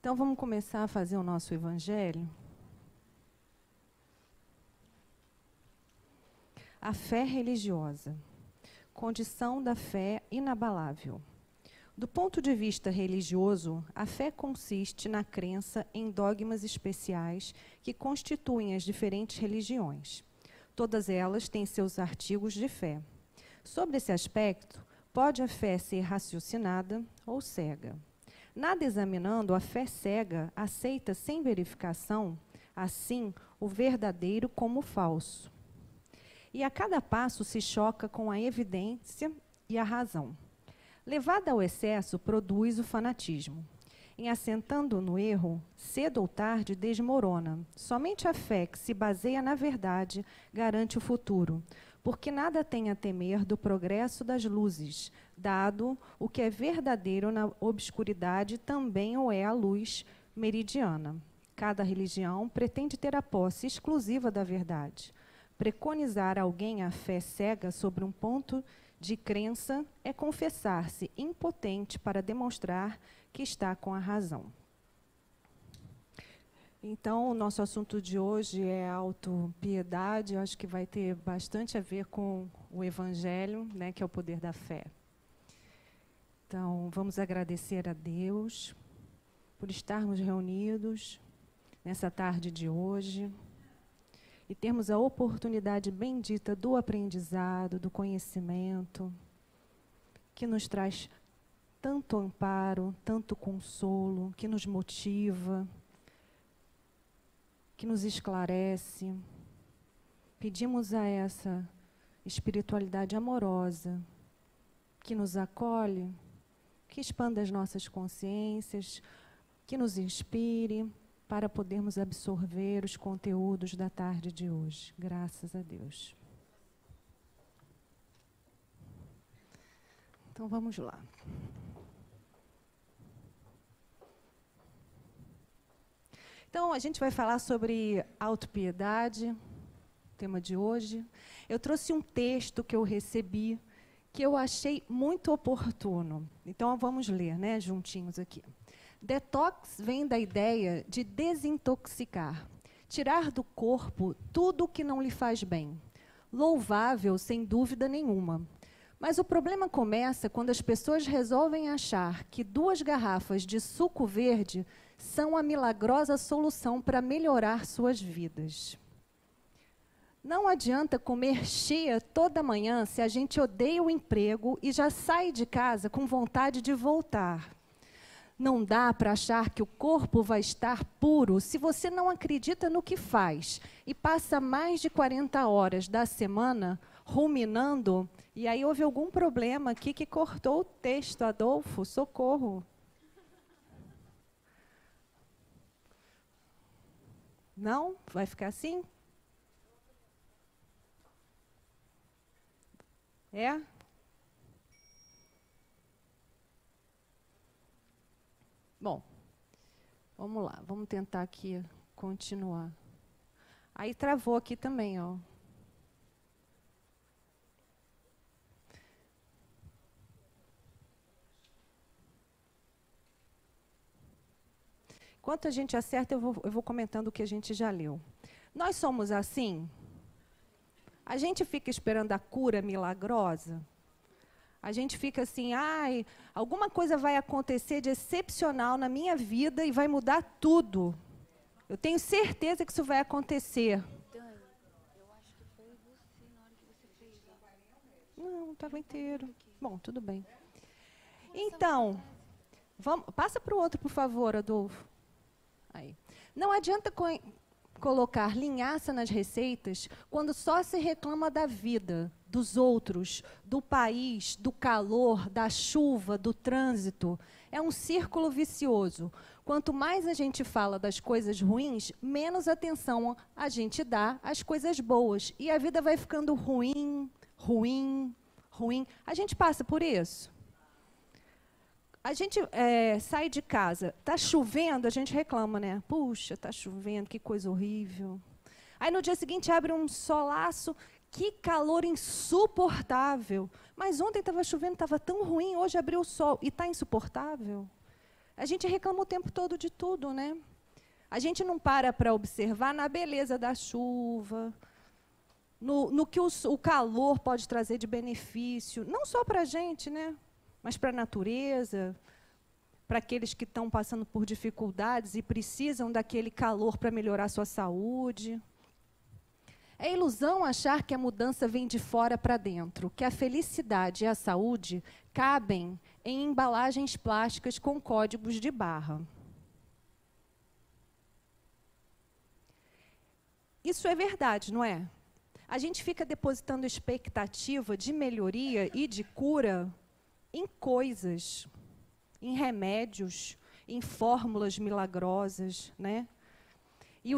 Então, vamos começar a fazer o nosso evangelho. A fé religiosa. Condição da fé inabalável. Do ponto de vista religioso, a fé consiste na crença em dogmas especiais que constituem as diferentes religiões. Todas elas têm seus artigos de fé. Sobre esse aspecto, pode a fé ser raciocinada ou cega. Nada examinando, a fé cega aceita sem verificação, assim, o verdadeiro como o falso. E a cada passo se choca com a evidência e a razão. Levada ao excesso, produz o fanatismo. Em assentando no erro, cedo ou tarde desmorona. Somente a fé que se baseia na verdade garante o futuro, porque nada tem a temer do progresso das luzes, dado o que é verdadeiro na obscuridade também o é a luz meridiana. Cada religião pretende ter a posse exclusiva da verdade. Preconizar alguém a fé cega sobre um ponto de crença é confessar-se impotente para demonstrar que está com a razão. Então, o nosso assunto de hoje é autopiedade. Eu acho que vai ter bastante a ver com o Evangelho, né, que é o poder da fé. Então, vamos agradecer a Deus por estarmos reunidos nessa tarde de hoje e termos a oportunidade bendita do aprendizado, do conhecimento, que nos traz tanto amparo, tanto consolo, que nos motiva, que nos esclarece. Pedimos a essa espiritualidade amorosa, que nos acolhe, que expanda as nossas consciências, que nos inspire, para podermos absorver os conteúdos da tarde de hoje. Graças a Deus. Então, vamos lá. Então, a gente vai falar sobre autopiedade, tema de hoje. Eu trouxe um texto que eu recebi, que eu achei muito oportuno. Então, vamos ler, né, juntinhos aqui. Detox vem da ideia de desintoxicar, tirar do corpo tudo o que não lhe faz bem. Louvável, sem dúvida nenhuma. Mas o problema começa quando as pessoas resolvem achar que 2 garrafas de suco verde são a milagrosa solução para melhorar suas vidas. Não adianta comer cheia toda manhã se a gente odeia o emprego e já sai de casa com vontade de voltar. Não dá para achar que o corpo vai estar puro se você não acredita no que faz e passa mais de 40 horas da semana ruminando. E aí houve algum problema aqui que cortou o texto, Adolfo, socorro. Não? Vai ficar assim? É? Bom, vamos lá, vamos tentar aqui continuar. Aí travou aqui também, ó. Enquanto a gente acerta, eu vou comentando o que a gente já leu. Nós somos assim? A gente fica esperando a cura milagrosa? A gente fica assim, ai, alguma coisa vai acontecer de excepcional na minha vida e vai mudar tudo. Eu tenho certeza que isso vai acontecer. Dani, eu acho que foi você na hora que você fez. Não, estava inteiro. Bom, tudo bem. Então, passa para o outro, por favor, Adolfo. Aí. Não adianta colocar linhaça nas receitas quando só se reclama da vida, dos outros, do país, do calor, da chuva, do trânsito. É um círculo vicioso. Quanto mais a gente fala das coisas ruins, menos atenção a gente dá às coisas boas. E a vida vai ficando ruim, ruim, ruim. A gente passa por isso. A gente sai de casa, está chovendo, a gente reclama, né? Puxa, está chovendo, que coisa horrível. Aí no dia seguinte abre um solaço, que calor insuportável. Mas ontem estava chovendo, estava tão ruim, hoje abriu o sol e está insuportável. A gente reclama o tempo todo de tudo, né? A gente não para observar na beleza da chuva, no que o calor pode trazer de benefício, não só para a gente, né? Mas para a natureza, para aqueles que estão passando por dificuldades e precisam daquele calor para melhorar a sua saúde. É ilusão achar que a mudança vem de fora para dentro, que a felicidade e a saúde cabem em embalagens plásticas com códigos de barra. Isso é verdade, não é? A gente fica depositando expectativa de melhoria e de cura em coisas, em remédios, em fórmulas milagrosas, né? E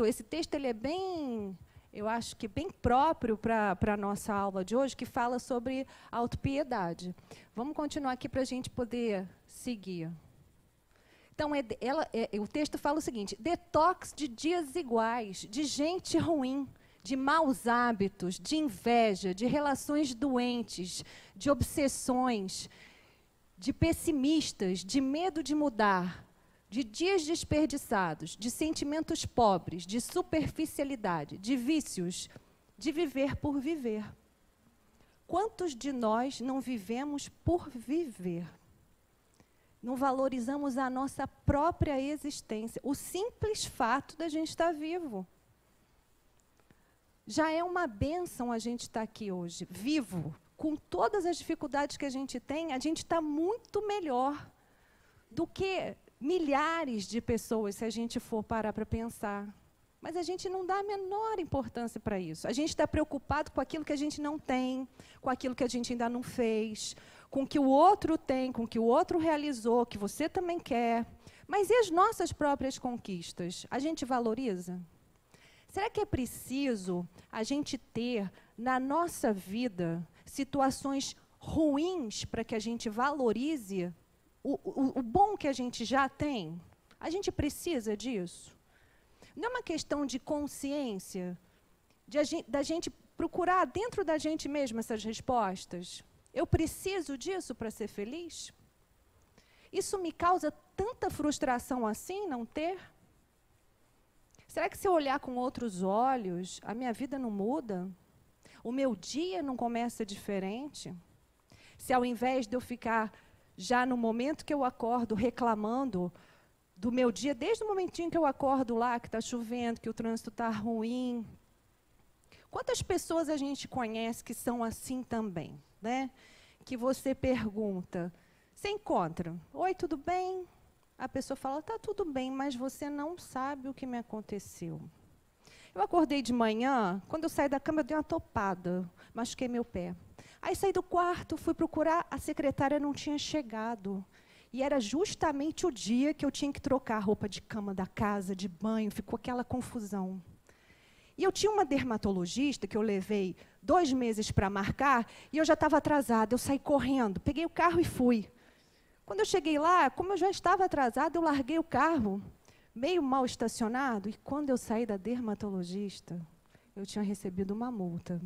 esse texto ele é bem, eu acho que bem próprio para a nossa aula de hoje, que fala sobre autopiedade. Vamos continuar aqui para a gente poder seguir. Então, o texto fala o seguinte: detox de dias iguais, de gente ruim, de maus hábitos, de inveja, de relações doentes, de obsessões, de pessimistas, de medo de mudar, de dias desperdiçados, de sentimentos pobres, de superficialidade, de vícios, de viver por viver. Quantos de nós não vivemos por viver? Não valorizamos a nossa própria existência, o simples fato da gente estar vivo. Já é uma bênção a gente estar aqui hoje, vivo. Com todas as dificuldades que a gente tem, a gente está muito melhor do que milhares de pessoas, se a gente for parar para pensar. Mas a gente não dá a menor importância para isso. A gente está preocupado com aquilo que a gente não tem, com aquilo que a gente ainda não fez, com o que o outro tem, com o que o outro realizou, que você também quer. Mas e as nossas próprias conquistas? A gente valoriza? Será que é preciso a gente ter na nossa vida situações ruins para que a gente valorize o bom que a gente já tem? A gente precisa disso? Não é uma questão de consciência, da gente procurar dentro da gente mesmo essas respostas? Eu preciso disso para ser feliz? Isso me causa tanta frustração assim, não ter? Será que se eu olhar com outros olhos, a minha vida não muda? O meu dia não começa diferente? Se ao invés de eu ficar já no momento que eu acordo reclamando do meu dia, desde o momentinho que eu acordo lá, que está chovendo, que o trânsito está ruim. Quantas pessoas a gente conhece que são assim também, né? Que você pergunta, você encontra, oi, tudo bem? A pessoa fala, está tudo bem, mas você não sabe o que me aconteceu. Eu acordei de manhã, quando eu saí da cama, eu dei uma topada, machuquei meu pé. Aí saí do quarto, fui procurar, a secretária não tinha chegado. E era justamente o dia que eu tinha que trocar a roupa de cama da casa, de banho, ficou aquela confusão. E eu tinha uma dermatologista que eu levei 2 meses para marcar, e eu já estava atrasada, eu saí correndo, peguei o carro e fui. Quando eu cheguei lá, como eu já estava atrasada, eu larguei o carro, meio mal estacionado, e quando eu saí da dermatologista, eu tinha recebido uma multa.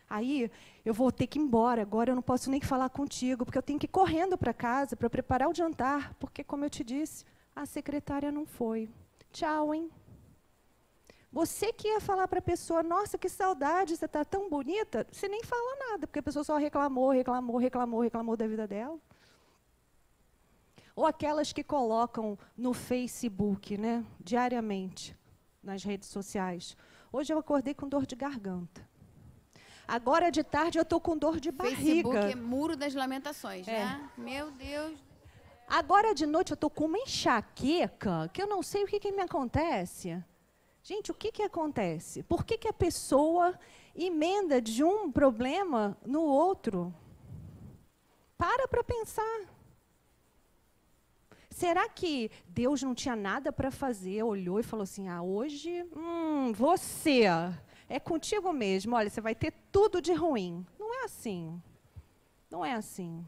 Aí, eu vou ter que ir embora, agora eu não posso nem falar contigo, porque eu tenho que ir correndo para casa para preparar o jantar, porque, como eu te disse, a secretária não foi. Tchau, hein? Você que ia falar para a pessoa, nossa, que saudade, você está tão bonita, você nem fala nada, porque a pessoa só reclamou da vida dela. Ou aquelas que colocam no Facebook, né, diariamente, nas redes sociais. Hoje eu acordei com dor de garganta. Agora, de tarde, eu estou com dor de barriga. Facebook é muro das lamentações, né? Meu Deus. Agora, de noite, eu estou com uma enxaqueca, que eu não sei o que me acontece. Gente, o que acontece? Por que a pessoa emenda de um problema no outro? Para pensar. Será que Deus não tinha nada para fazer, olhou e falou assim, hoje, você, é contigo mesmo, olha, você vai ter tudo de ruim. Não é assim. Não é assim.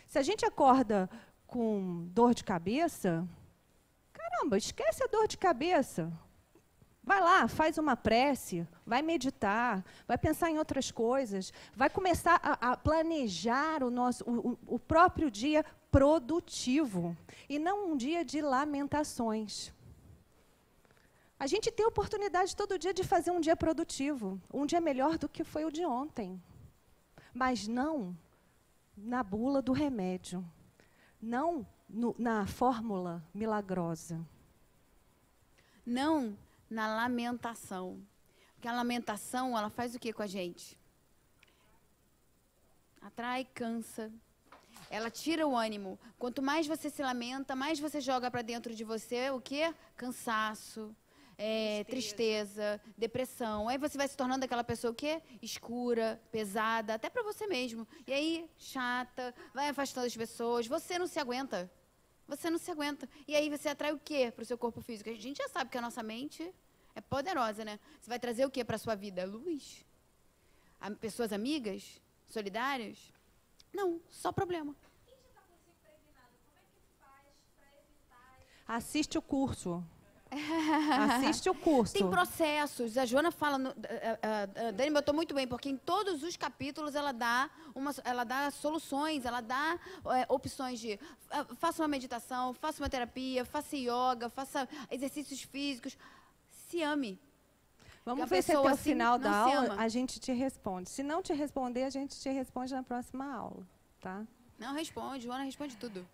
Se a gente acorda com dor de cabeça, caramba, esquece a dor de cabeça. Vai lá, faz uma prece, vai meditar, vai pensar em outras coisas, vai começar a planejar o próprio dia produtivo e não um dia de lamentações. A gente tem a oportunidade todo dia de fazer um dia produtivo, um dia melhor do que foi o de ontem. Mas não na bula do remédio, não na fórmula milagrosa. Não na lamentação. Porque a lamentação, ela faz o que com a gente? Atrai, cansa. Ela tira o ânimo. Quanto mais você se lamenta, mais você joga para dentro de você o quê? Cansaço, tristeza, depressão. Aí você vai se tornando aquela pessoa o quê? Escura, pesada, até para você mesmo. E aí, chata, vai afastando as pessoas. Você não se aguenta. Você não se aguenta. E aí você atrai o quê para o seu corpo físico? A gente já sabe que a nossa mente é poderosa, né? Você vai trazer o quê para a sua vida? Luz? Pessoas amigas? Solidárias? Não, só problema. Assiste o curso. Assiste o curso. Tem processos. A Joana fala, Dani botou muito bem, porque em todos os capítulos ela dá soluções, ela dá opções de faça uma meditação, faça uma terapia, faça yoga, faça exercícios físicos. Se ame. Vamos ver se até o final da aula a gente te responde. Se não te responder, a gente te responde na próxima aula, tá? Não responde, Joana responde tudo.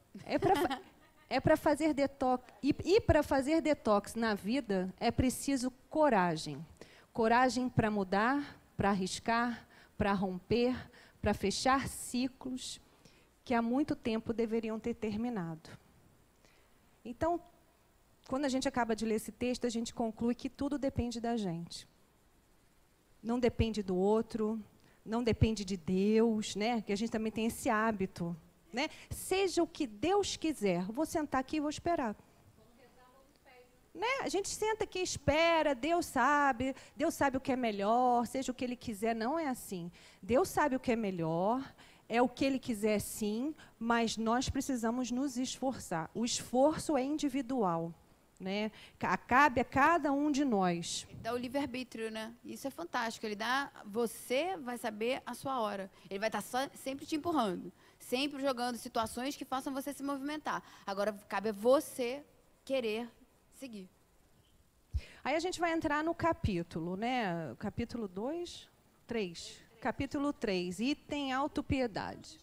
É para fazer detox. E para fazer detox na vida é preciso coragem. Coragem para mudar, para arriscar, para romper, para fechar ciclos que há muito tempo deveriam ter terminado. Então, quando a gente acaba de ler esse texto, a gente conclui que tudo depende da gente. Não depende do outro, não depende de Deus, né? Que a gente também tem esse hábito. Né? Seja o que Deus quiser, vou sentar aqui e vou esperar. Né? A gente senta aqui e espera, Deus sabe o que é melhor, seja o que Ele quiser, não é assim. Deus sabe o que é melhor, é o que Ele quiser sim, mas nós precisamos nos esforçar. O esforço é individual. Né? Cabe a cada um de nós. Dá o livre-arbítrio, né? Isso é fantástico. Ele dá, você vai saber a sua hora. Ele vai estar sempre te empurrando, sempre jogando situações que façam você se movimentar. Agora, cabe a você querer seguir. Aí a gente vai entrar no capítulo, né? Capítulo 2, 3. Capítulo 3, item autopiedade.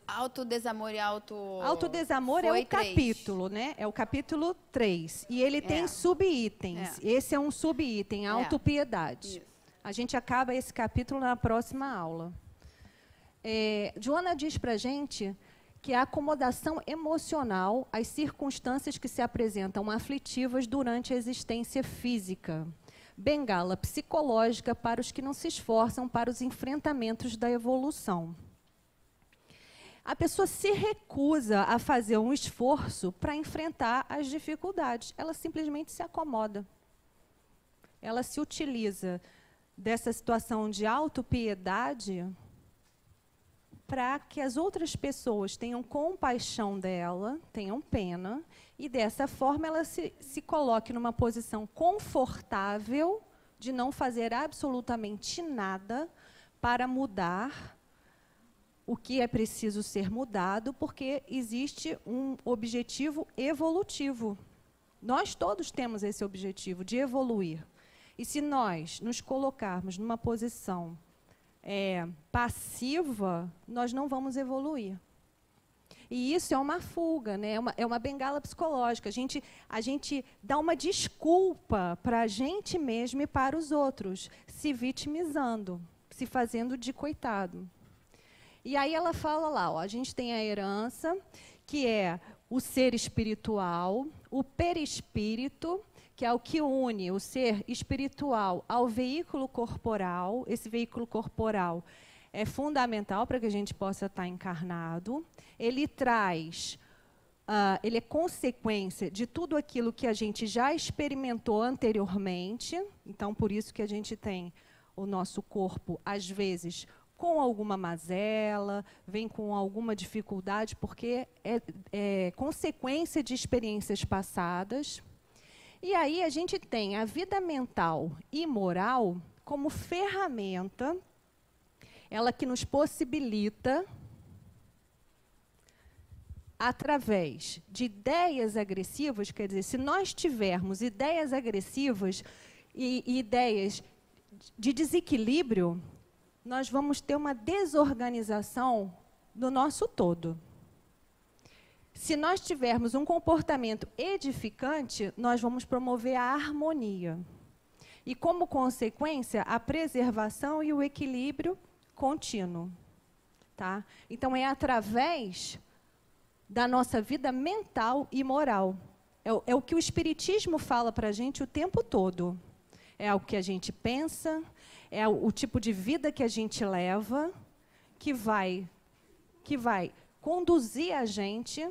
Autodesamor e Autodesamor é o capítulo, né? É o capítulo 3. E ele tem subitens. Esse é um subitem, autopiedade. A gente acaba esse capítulo na próxima aula. Joana diz para a gente que a acomodação emocional às circunstâncias que se apresentam aflitivas durante a existência física. Bengala psicológica para os que não se esforçam para os enfrentamentos da evolução. A pessoa se recusa a fazer um esforço para enfrentar as dificuldades. Ela simplesmente se acomoda. Ela se utiliza dessa situação de autopiedade para que as outras pessoas tenham compaixão dela, tenham pena, e dessa forma ela se coloque numa posição confortável de não fazer absolutamente nada para mudar o que é preciso ser mudado, porque existe um objetivo evolutivo. Nós todos temos esse objetivo de evoluir. E se nós nos colocarmos numa posição passiva, nós não vamos evoluir. E isso é uma fuga, né? É uma bengala psicológica. A gente dá uma desculpa para a gente mesmo e para os outros, se vitimizando, se fazendo de coitado. E aí ela fala lá, ó, a gente tem a herança, que é o ser espiritual, o perispírito, que é o que une o ser espiritual ao veículo corporal. Esse veículo corporal é fundamental para que a gente possa estar encarnado. Ele traz, ele é consequência de tudo aquilo que a gente já experimentou anteriormente. Então, por isso que a gente tem o nosso corpo, às vezes, com alguma mazela, vem com alguma dificuldade, porque é consequência de experiências passadas. E aí a gente tem a vida mental e moral como ferramenta ela que nos possibilita, através de ideias agressivas, quer dizer, se nós tivermos ideias agressivas e ideias de desequilíbrio, nós vamos ter uma desorganização do nosso todo. Se nós tivermos um comportamento edificante, nós vamos promover a harmonia. E, como consequência, a preservação e o equilíbrio contínuo. Tá? Então, é através da nossa vida mental e moral. É o que o Espiritismo fala para a gente o tempo todo. É o que a gente pensa, é o tipo de vida que a gente leva, que vai conduzir a gente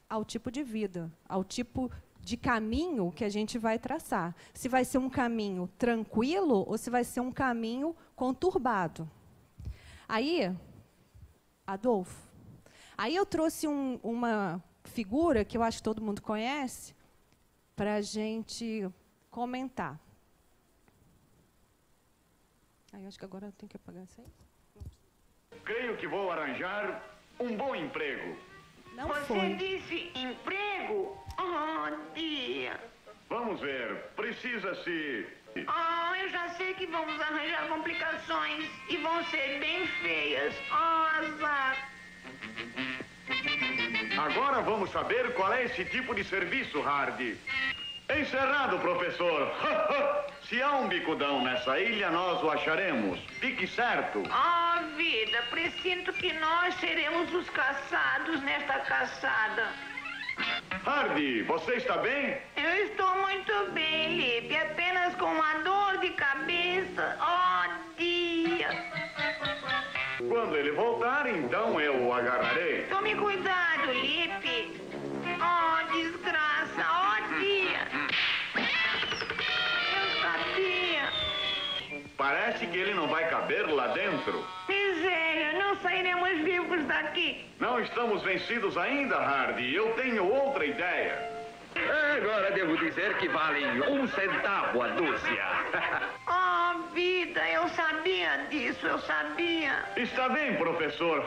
ao tipo de vida, ao tipo de caminho que a gente vai traçar. Se vai ser um caminho tranquilo ou se vai ser um caminho conturbado. Aí, Adolfo, eu trouxe uma figura que eu acho que todo mundo conhece para a gente comentar. Acho que agora eu tenho que apagar isso aí. Creio que vou arranjar um bom emprego. Não Você foi. disse emprego? Oh, dia. Vamos ver, precisa-se... Oh, eu já sei que vamos arranjar complicações e vão ser bem feias. Oh, azar. Agora vamos saber qual é esse tipo de serviço, Hardy. Encerrado, professor. Se há um bicudão nessa ilha, nós o acharemos. Fique certo. Oh, vida, presinto que nós seremos os caçados nesta caçada. Hardy, você está bem? Eu estou muito bem, Lipe, apenas com uma dor de cabeça. Oh, dia. Quando ele voltar, então eu o agarrarei. Tome cuidado, Lipe. Oh, desgraça. Oh, dia. Eu sabia. Parece que ele não vai caber lá dentro. Miséria, não sairemos vivos daqui. Não estamos vencidos ainda, Hardy. Eu tenho outra ideia. Agora devo dizer que valem 1 centavo a dúzia. Oh, vida, eu sabia disso, eu sabia. Está bem, professor.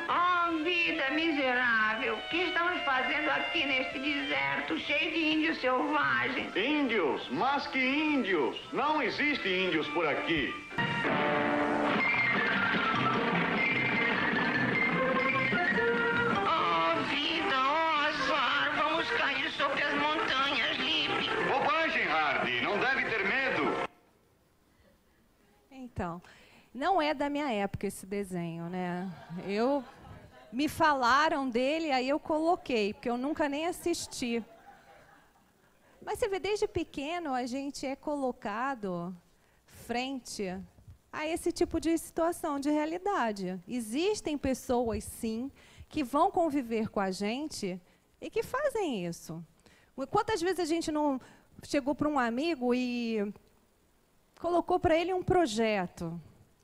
Oh, vida miserável, o que estamos fazendo aqui neste deserto cheio de índios selvagens? Índios? Mas que índios? Não existem índios por aqui. Oh, vida, oh, azar, vamos cair sobre as montanhas, Lipe. Bobagem, Hardy. Não deve ter medo. Então, não é da minha época esse desenho, né? Me falaram dele, aí eu coloquei, porque eu nunca nem assisti. Mas você vê, desde pequeno a gente é colocado frente a esse tipo de situação, de realidade. Existem pessoas, sim, que vão conviver com a gente e que fazem isso. Quantas vezes a gente não chegou para um amigo e colocou para ele um projeto,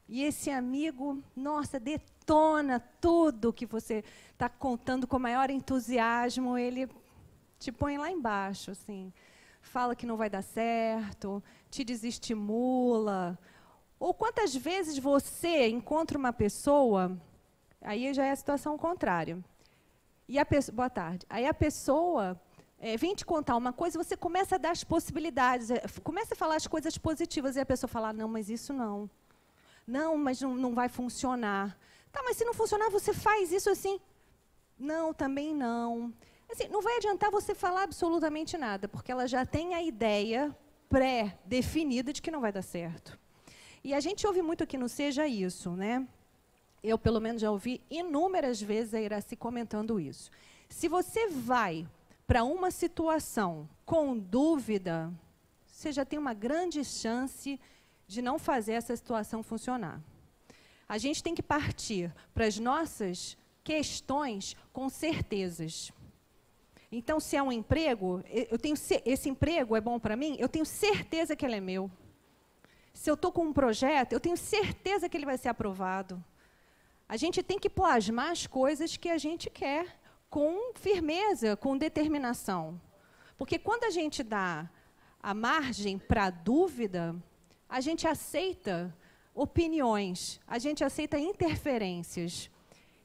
e esse amigo, nossa, detona tudo que você está contando com o maior entusiasmo, ele te põe lá embaixo, assim, fala que não vai dar certo, te desestimula. Ou quantas vezes você encontra uma pessoa, aí já é a situação contrária, e a pessoa, boa tarde, aí a pessoa vem te contar uma coisa, você começa a dar as possibilidades, começa a falar as coisas positivas, e a pessoa fala, não, mas isso não. Não, mas não vai funcionar. Tá, mas se não funcionar, você faz isso assim? Não, também não. Assim, não vai adiantar você falar absolutamente nada, porque ela já tem a ideia pré-definida de que não vai dar certo. E a gente ouve muito aqui no Seja Isso, né? Eu, pelo menos, já ouvi inúmeras vezes a Iraci comentando isso. Se você vai para uma situação com dúvida, você já tem uma grande chance de não fazer essa situação funcionar. A gente tem que partir para as nossas questões com certezas. Então, se é um emprego, esse emprego é bom para mim, eu tenho certeza que ele é meu. Se eu estou com um projeto, eu tenho certeza que ele vai ser aprovado. A gente tem que plasmar as coisas que a gente quer, com firmeza, com determinação. Porque quando a gente dá a margem para a dúvida, a gente aceita opiniões, a gente aceita interferências.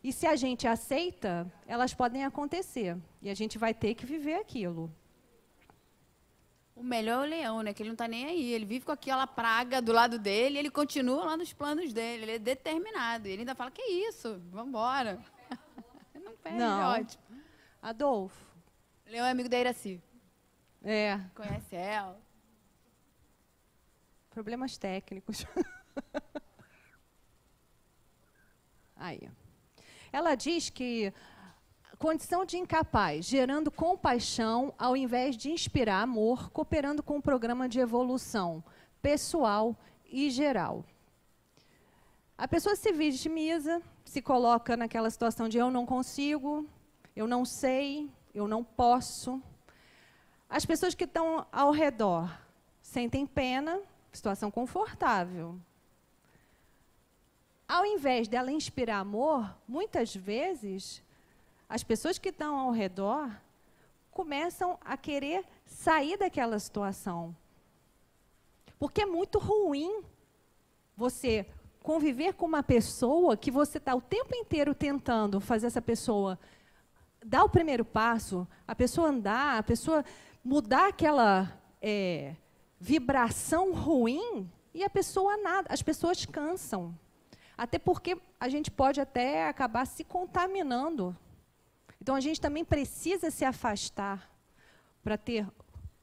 E se a gente aceita, elas podem acontecer. E a gente vai ter que viver aquilo. O melhor é o leão, né? Que ele não está nem aí. Ele vive com aquela praga do lado dele e ele continua lá nos planos dele. Ele é determinado. E ele ainda fala, que isso? Vamos embora. Não perde, Não. ótimo. Adolfo. Leão é amigo da Iraci. É. Conhece ela. Problemas técnicos. Aí. Ela diz que condição de incapaz, gerando compaixão ao invés de inspirar amor, cooperando com um programa de evolução pessoal e geral. A pessoa se vitimiza, se coloca naquela situação de eu não consigo, eu não sei, eu não posso. As pessoas que estão ao redor sentem pena, situação confortável. Ao invés dela inspirar amor, muitas vezes, as pessoas que estão ao redor começam a querer sair daquela situação. Porque é muito ruim você conviver com uma pessoa que você está o tempo inteiro tentando fazer essa pessoa dar o primeiro passo, a pessoa andar, a pessoa mudar aquela vibração ruim, e a pessoa nada, as pessoas cansam. Até porque a gente pode até acabar se contaminando. Então, a gente também precisa se afastar para ter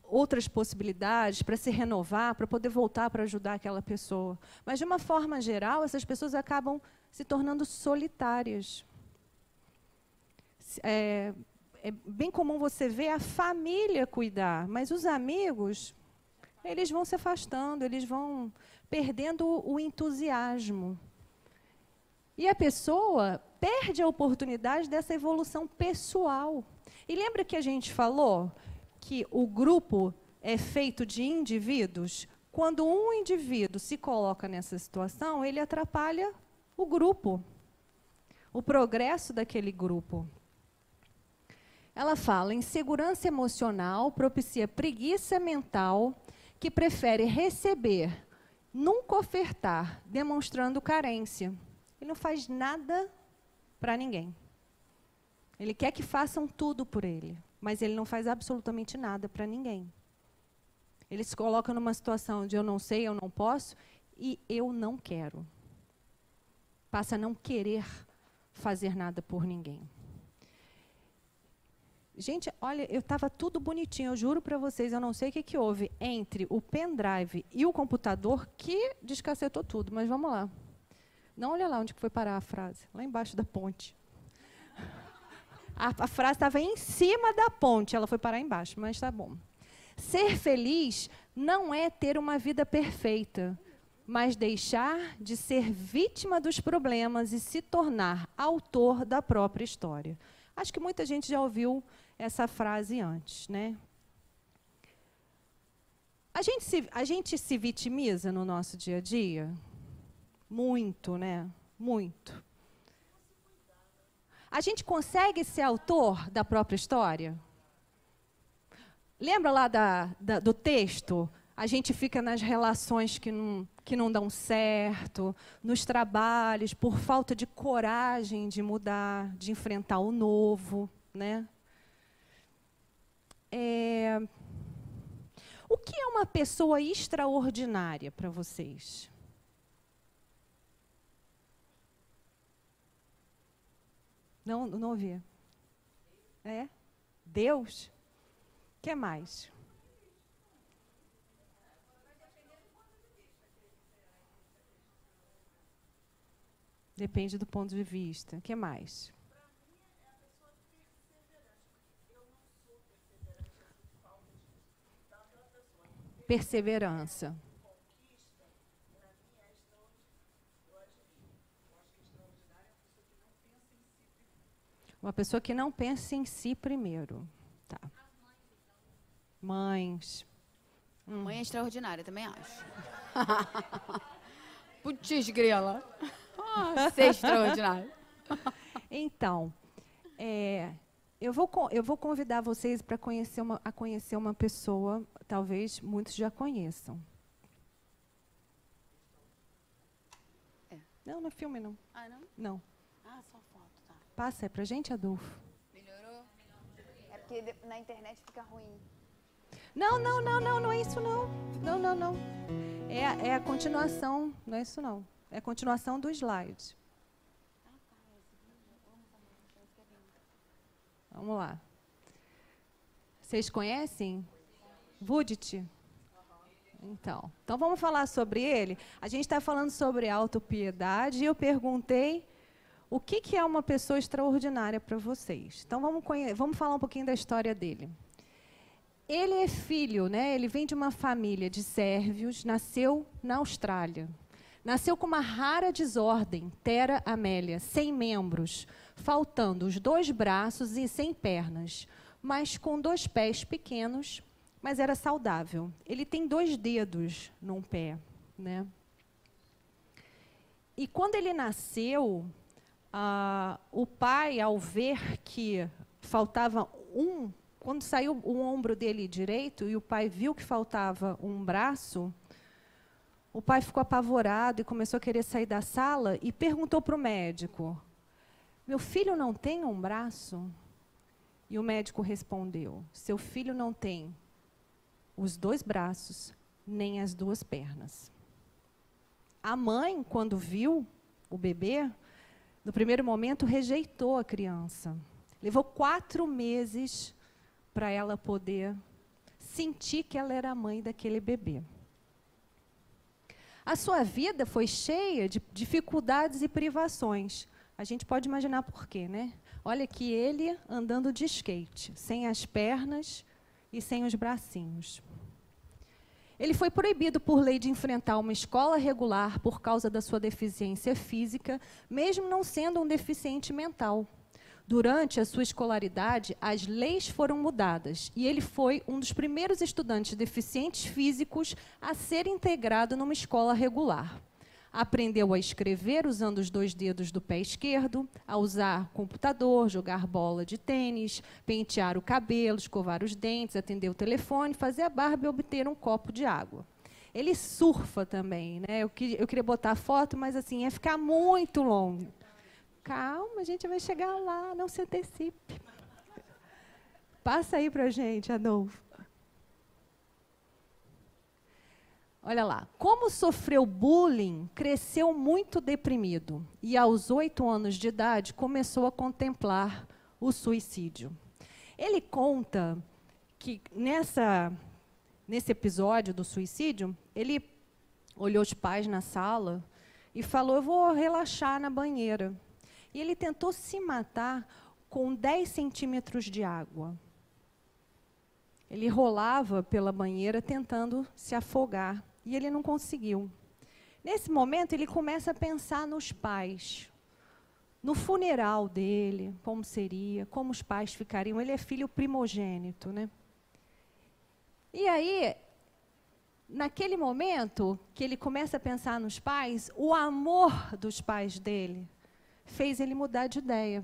outras possibilidades, para se renovar, para poder voltar para ajudar aquela pessoa. Mas, de uma forma geral, essas pessoas acabam se tornando solitárias. É bem comum você ver a família cuidar, mas os amigos, eles vão se afastando, eles vão perdendo o entusiasmo. E a pessoa perde a oportunidade dessa evolução pessoal. E lembra que a gente falou que o grupo é feito de indivíduos? Quando um indivíduo se coloca nessa situação, ele atrapalha o grupo, o progresso daquele grupo. Ela fala, insegurança emocional propicia preguiça mental que prefere receber, nunca ofertar, demonstrando carência. Ele não faz nada para ninguém. Ele quer que façam tudo por ele, mas ele não faz absolutamente nada para ninguém. Ele se coloca numa situação de eu não sei, eu não posso, e eu não quero. Passa a não querer fazer nada por ninguém. Gente, olha, eu estava tudo bonitinho, eu juro para vocês, eu não sei o que houve entre o pendrive e o computador que descacetou tudo, mas vamos lá. Não, olha lá onde foi parar a frase, lá embaixo da ponte. A frase estava em cima da ponte, ela foi parar embaixo, mas está bom. Ser feliz não é ter uma vida perfeita, mas deixar de ser vítima dos problemas e se tornar autor da própria história. Acho que muita gente já ouviu essa frase antes, né? A gente se vitimiza no nosso dia a dia? Muito, né? Muito. A gente consegue ser autor da própria história? Lembra lá do texto? A gente fica nas relações que não dão certo, nos trabalhos, por falta de coragem de mudar, de enfrentar o novo, né? O que é uma pessoa extraordinária para vocês? Não ouvi. É? Deus? O que mais? Depende do ponto de vista. O que mais? Perseverança. Uma pessoa que não pensa em si primeiro. Tá. Mães. Mãe é extraordinária, também acho. Putz, grila. Ser extraordinário. Então, eu vou convidar vocês para conhecer uma pessoa, talvez muitos já conheçam. Não, não é filme, não. Ah, não? Não. Ah, só foto, tá. Passa, é pra gente, Adolfo. Melhorou? É porque na internet fica ruim. Não, não, não, não, não é isso, não. Não, não, não. É a continuação, não é isso, não. É a continuação do slide. Vamos lá. Vocês conhecem Woodit? Então vamos falar sobre ele. A gente está falando sobre autopiedade e eu perguntei o que é uma pessoa extraordinária para vocês. Então vamos falar um pouquinho da história dele. Ele é filho, né? Ele vem de uma família de sérvios, nasceu na Austrália. Nasceu com uma rara desordem, Tera Amélia, sem membros, faltando os 2 braços e sem pernas, mas com 2 pés pequenos, mas era saudável. Ele tem 2 dedos num pé, né? E quando ele nasceu, o pai, ao ver que faltava quando saiu o ombro dele direito e o pai viu que faltava um braço, o pai ficou apavorado e começou a querer sair da sala e perguntou para o médico: meu filho não tem um braço? E o médico respondeu: seu filho não tem os 2 braços, nem as 2 pernas. A mãe, quando viu o bebê, no primeiro momento rejeitou a criança. Levou 4 meses para ela poder sentir que ela era a mãe daquele bebê. A sua vida foi cheia de dificuldades e privações. A gente pode imaginar por quê, né? Olha que ele andando de skate, sem as pernas e sem os bracinhos. Ele foi proibido por lei de enfrentar uma escola regular por causa da sua deficiência física, mesmo não sendo um deficiente mental. Durante a sua escolaridade, as leis foram mudadas e ele foi um dos primeiros estudantes deficientes físicos a ser integrado numa escola regular. Aprendeu a escrever usando os 2 dedos do pé esquerdo, a usar computador, jogar bola de tênis, pentear o cabelo, escovar os dentes, atender o telefone, fazer a barba e obter um copo de água. Ele surfa também, né? Eu queria botar a foto, mas assim, ia ficar muito longo. Calma, a gente vai chegar lá, não se antecipe. Passa aí para a gente, Adolfo. Olha lá, como sofreu bullying, cresceu muito deprimido e aos 8 anos de idade começou a contemplar o suicídio. Ele conta que nesse episódio do suicídio, ele olhou os pais na sala e falou: eu vou relaxar na banheira. E ele tentou se matar com 10 centímetros de água. Ele rolava pela banheira tentando se afogar. E ele não conseguiu. Nesse momento, ele começa a pensar nos pais. No funeral dele, como seria, como os pais ficariam. Ele é filho primogênito, né? E aí, naquele momento que ele começa a pensar nos pais, o amor dos pais dele fez ele mudar de ideia.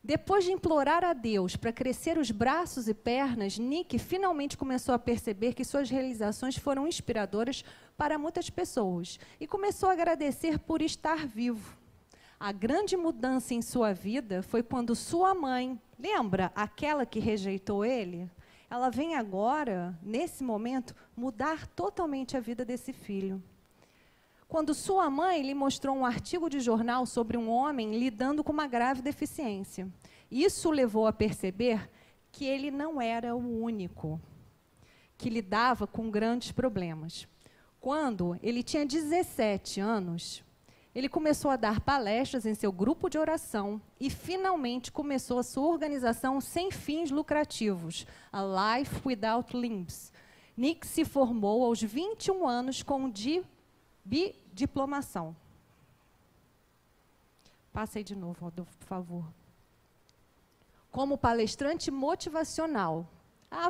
Depois de implorar a Deus para crescer os braços e pernas, Nick finalmente começou a perceber que suas realizações foram inspiradoras para muitas pessoas e começou a agradecer por estar vivo. A grande mudança em sua vida foi quando sua mãe, lembra aquela que rejeitou ele? Ela vem agora, nesse momento, mudar totalmente a vida desse filho. Quando sua mãe lhe mostrou um artigo de jornal sobre um homem lidando com uma grave deficiência. Isso o levou a perceber que ele não era o único que lidava com grandes problemas. Quando ele tinha 17 anos, ele começou a dar palestras em seu grupo de oração e, finalmente, começou a sua organização sem fins lucrativos, a Life Without Limbs. Nick se formou aos 21 anos com diplomação. Passa aí de novo, por favor. Como palestrante motivacional.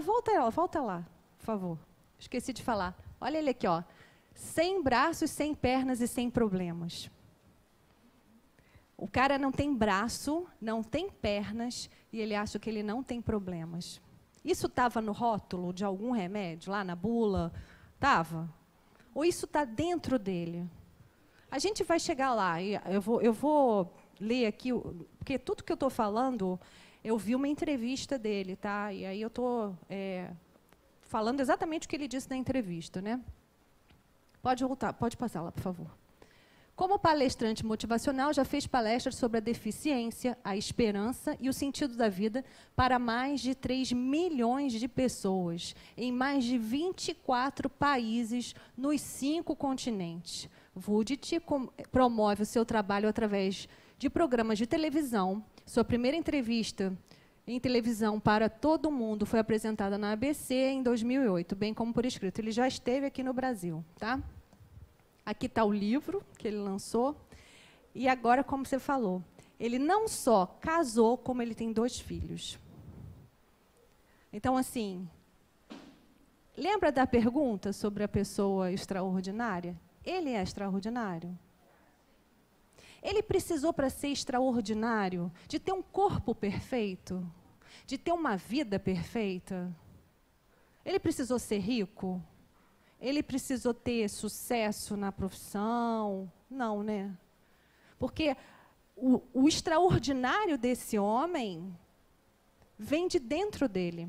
Volta lá, por favor. Esqueci de falar. Olha ele aqui, ó. Sem braços, sem pernas e sem problemas. O cara não tem braço, não tem pernas e ele acha que ele não tem problemas. Isso estava no rótulo de algum remédio, lá na bula? Estava? Ou isso está dentro dele? A gente vai chegar lá, e eu vou ler aqui, porque tudo que eu estou falando, eu vi uma entrevista dele, tá? E aí eu estou falando exatamente o que ele disse na entrevista, né? Pode voltar, pode passar lá, por favor. Como palestrante motivacional, já fez palestras sobre a deficiência, a esperança e o sentido da vida para mais de 3 milhões de pessoas, em mais de 24 países, nos 5 continentes. Vudit promove o seu trabalho através de programas de televisão. Sua primeira entrevista em televisão para todo mundo foi apresentada na ABC em 2008, bem como por escrito. Ele já esteve aqui no Brasil, tá? Aqui está o livro que ele lançou. E agora, como você falou, ele não só casou, como ele tem 2 filhos. Então, assim, lembra da pergunta sobre a pessoa extraordinária? Ele é extraordinário? Ele precisou, para ser extraordinário, de ter um corpo perfeito? De ter uma vida perfeita? Ele precisou ser rico? Ele precisou ter sucesso na profissão? Não, né? Porque o extraordinário desse homem vem de dentro dele.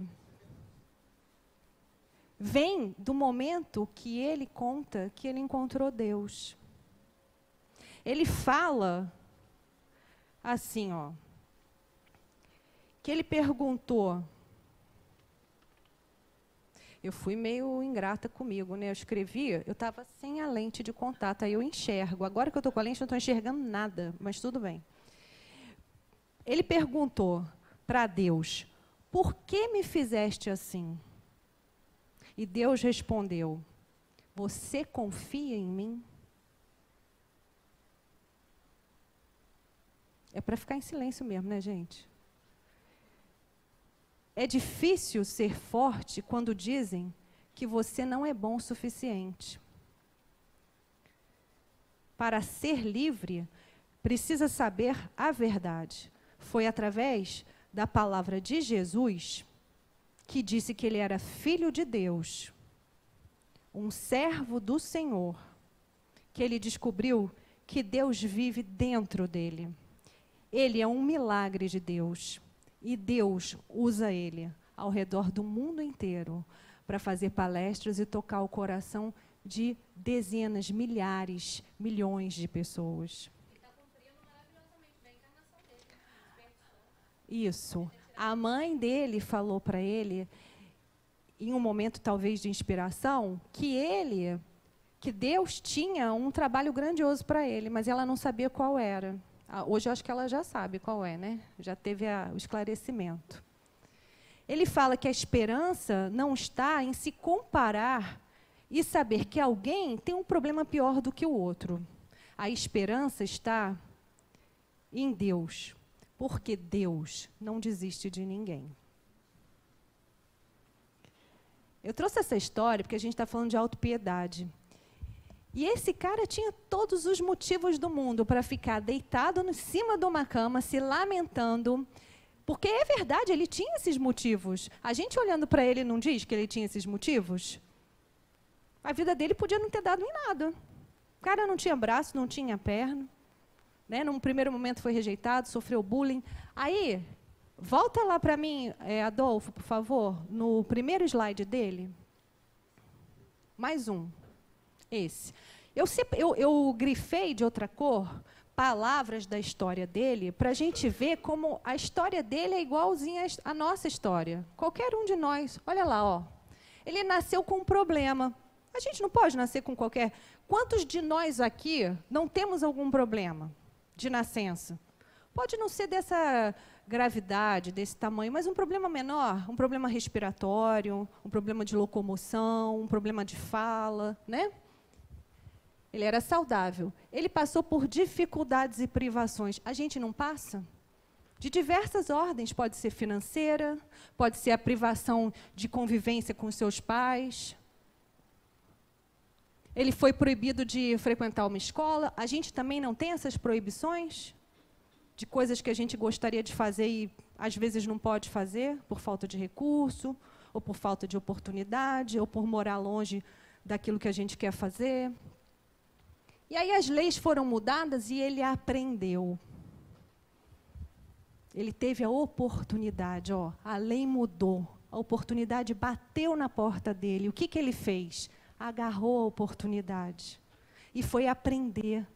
Vem do momento que ele conta que ele encontrou Deus. Ele fala assim, ó, que ele perguntou. Eu fui meio ingrata comigo, né? Eu escrevi, eu estava sem a lente de contato, aí eu enxergo. Agora que eu estou com a lente, eu não estou enxergando nada, mas tudo bem. Ele perguntou para Deus, por que me fizeste assim? E Deus respondeu, você confia em mim? É para ficar em silêncio mesmo, né, gente? É difícil ser forte quando dizem que você não é bom o suficiente. Para ser livre, precisa saber a verdade. Foi através da palavra de Jesus que disse que ele era filho de Deus, um servo do Senhor, que ele descobriu que Deus vive dentro dele. Ele é um milagre de Deus. E Deus usa ele ao redor do mundo inteiro para fazer palestras e tocar o coração de dezenas, milhares, milhões de pessoas. Ele está cumprindo maravilhosamente bem a encarnação dele. Isso. A mãe dele falou para ele, em um momento talvez de inspiração, que Deus tinha um trabalho grandioso para ele, mas ela não sabia qual era. Hoje eu acho que ela já sabe qual é, né? Já teve o esclarecimento. Ele fala que a esperança não está em se comparar e saber que alguém tem um problema pior do que o outro. A esperança está em Deus, porque Deus não desiste de ninguém. Eu trouxe essa história porque a gente está falando de autopiedade. E esse cara tinha todos os motivos do mundo para ficar deitado em cima de uma cama, se lamentando. Porque é verdade, ele tinha esses motivos. A gente olhando para ele não diz que ele tinha esses motivos? A vida dele podia não ter dado em nada. O cara não tinha braço, não tinha perna. Né? Num primeiro momento foi rejeitado, sofreu bullying. Aí, volta lá para mim, Adolfo, por favor, no primeiro slide dele. Mais um. Esse. Eu grifei de outra cor palavras da história dele para a gente ver como a história dele é igualzinha à nossa história. Qualquer um de nós. Olha lá, ó. Ele nasceu com um problema. A gente não pode nascer com qualquer... Quantos de nós aqui não temos algum problema de nascença? Pode não ser dessa gravidade, desse tamanho, mas um problema menor, um problema respiratório, um problema de locomoção, um problema de fala, né? Ele era saudável. Ele passou por dificuldades e privações. A gente não passa? De diversas ordens. Pode ser financeira, pode ser a privação de convivência com seus pais. Ele foi proibido de frequentar uma escola. A gente também não tem essas proibições de coisas que a gente gostaria de fazer e, às vezes, não pode fazer por falta de recurso, ou por falta de oportunidade, ou por morar longe daquilo que a gente quer fazer. E aí as leis foram mudadas e ele aprendeu. Ele teve a oportunidade, ó, a lei mudou, a oportunidade bateu na porta dele. O que que ele fez? Agarrou a oportunidade e foi aprender.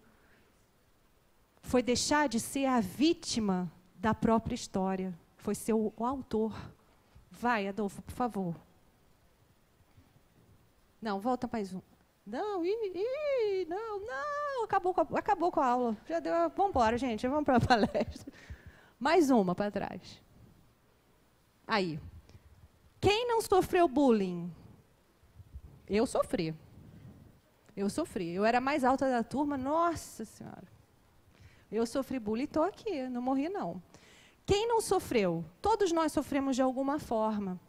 Foi deixar de ser a vítima da própria história. Foi ser o autor. Vai, Adolfo, por favor. Não, volta mais um. Não, não, acabou com a aula. Já deu, vamos embora, gente, vamos para a palestra. Mais uma para trás. Aí. Quem não sofreu bullying? Eu sofri. Eu era a mais alta da turma, nossa senhora. Eu sofri bullying e estou aqui, não morri não. Quem não sofreu? Todos nós sofremos de alguma forma.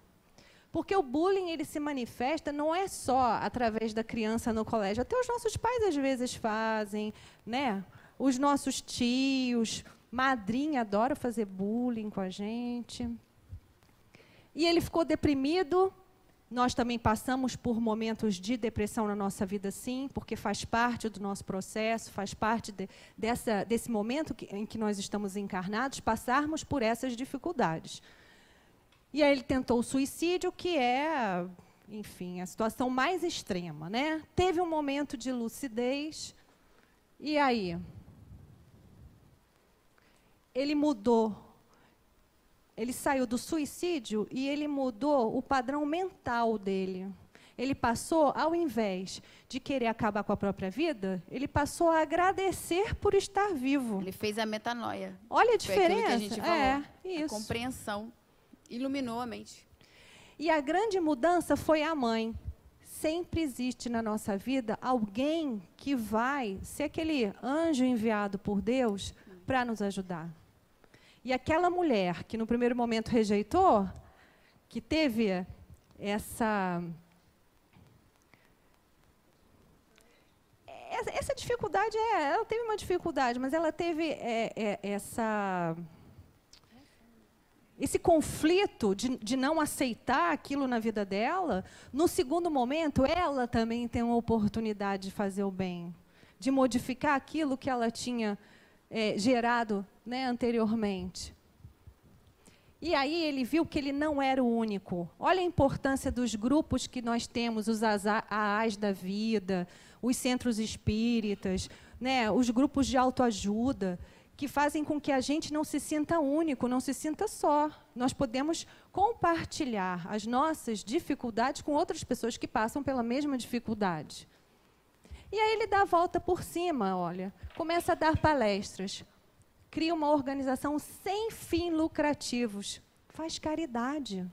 Porque o bullying ele se manifesta não é só através da criança no colégio. Até os nossos pais às vezes fazem, né? Os nossos tios, madrinha adora fazer bullying com a gente. E ele ficou deprimido. Nós também passamos por momentos de depressão na nossa vida, sim, porque faz parte do nosso processo, faz parte desse momento em que nós estamos encarnados, passarmos por essas dificuldades. E aí ele tentou o suicídio, que é, enfim, a situação mais extrema, né? Teve um momento de lucidez, e aí ele mudou. Ele saiu do suicídio e ele mudou o padrão mental dele. Ele passou, ao invés de querer acabar com a própria vida, ele passou a agradecer por estar vivo. Ele fez a metanoia. Olha a diferença. Foi aquilo que a gente falou. É, isso. A compreensão. Iluminou a mente. E a grande mudança foi a mãe. Sempre existe na nossa vida alguém que vai ser aquele anjo enviado por Deus para nos ajudar. E aquela mulher que no primeiro momento rejeitou, que teve essa dificuldade, ela teve uma dificuldade, mas ela teve esse conflito de não aceitar aquilo na vida dela. No segundo momento, ela também tem uma oportunidade de fazer o bem, de modificar aquilo que ela tinha gerado, né, anteriormente. E aí ele viu que ele não era o único. Olha a importância dos grupos que nós temos, os AAs da vida, os centros espíritas, né, os grupos de autoajuda, que fazem com que a gente não se sinta único, não se sinta só. Nós podemos compartilhar as nossas dificuldades com outras pessoas que passam pela mesma dificuldade. E aí ele dá a volta por cima, olha, começa a dar palestras, cria uma organização sem fins lucrativos, faz caridade.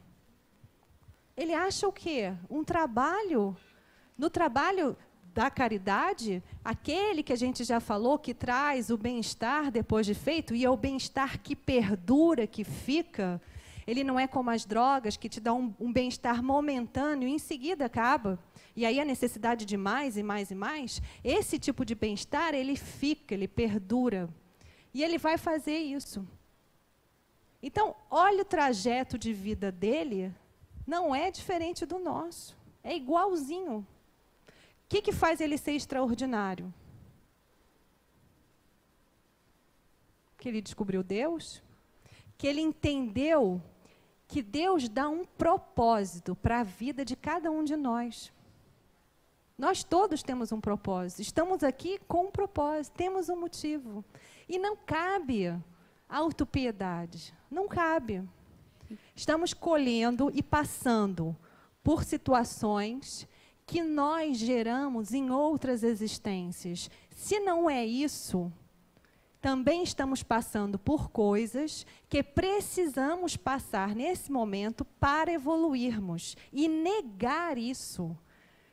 Ele acha o quê? Um trabalho. No trabalho da caridade, aquele que a gente já falou, que traz o bem-estar depois de feito, e é o bem-estar que perdura, que fica. Ele não é como as drogas, que te dão um bem-estar momentâneo e em seguida acaba. E aí a necessidade de mais e mais e mais, esse tipo de bem-estar, ele fica, ele perdura. E ele vai fazer isso. Então, olha o trajeto de vida dele, não é diferente do nosso. É igualzinho. O que faz ele ser extraordinário? Que ele descobriu Deus, que ele entendeu que Deus dá um propósito para a vida de cada um de nós. Nós todos temos um propósito, estamos aqui com um propósito, temos um motivo. E não cabe autopiedade, não cabe. Estamos colhendo e passando por situações que nós geramos em outras existências. Se não é isso, também estamos passando por coisas que precisamos passar nesse momento para evoluirmos. E negar isso,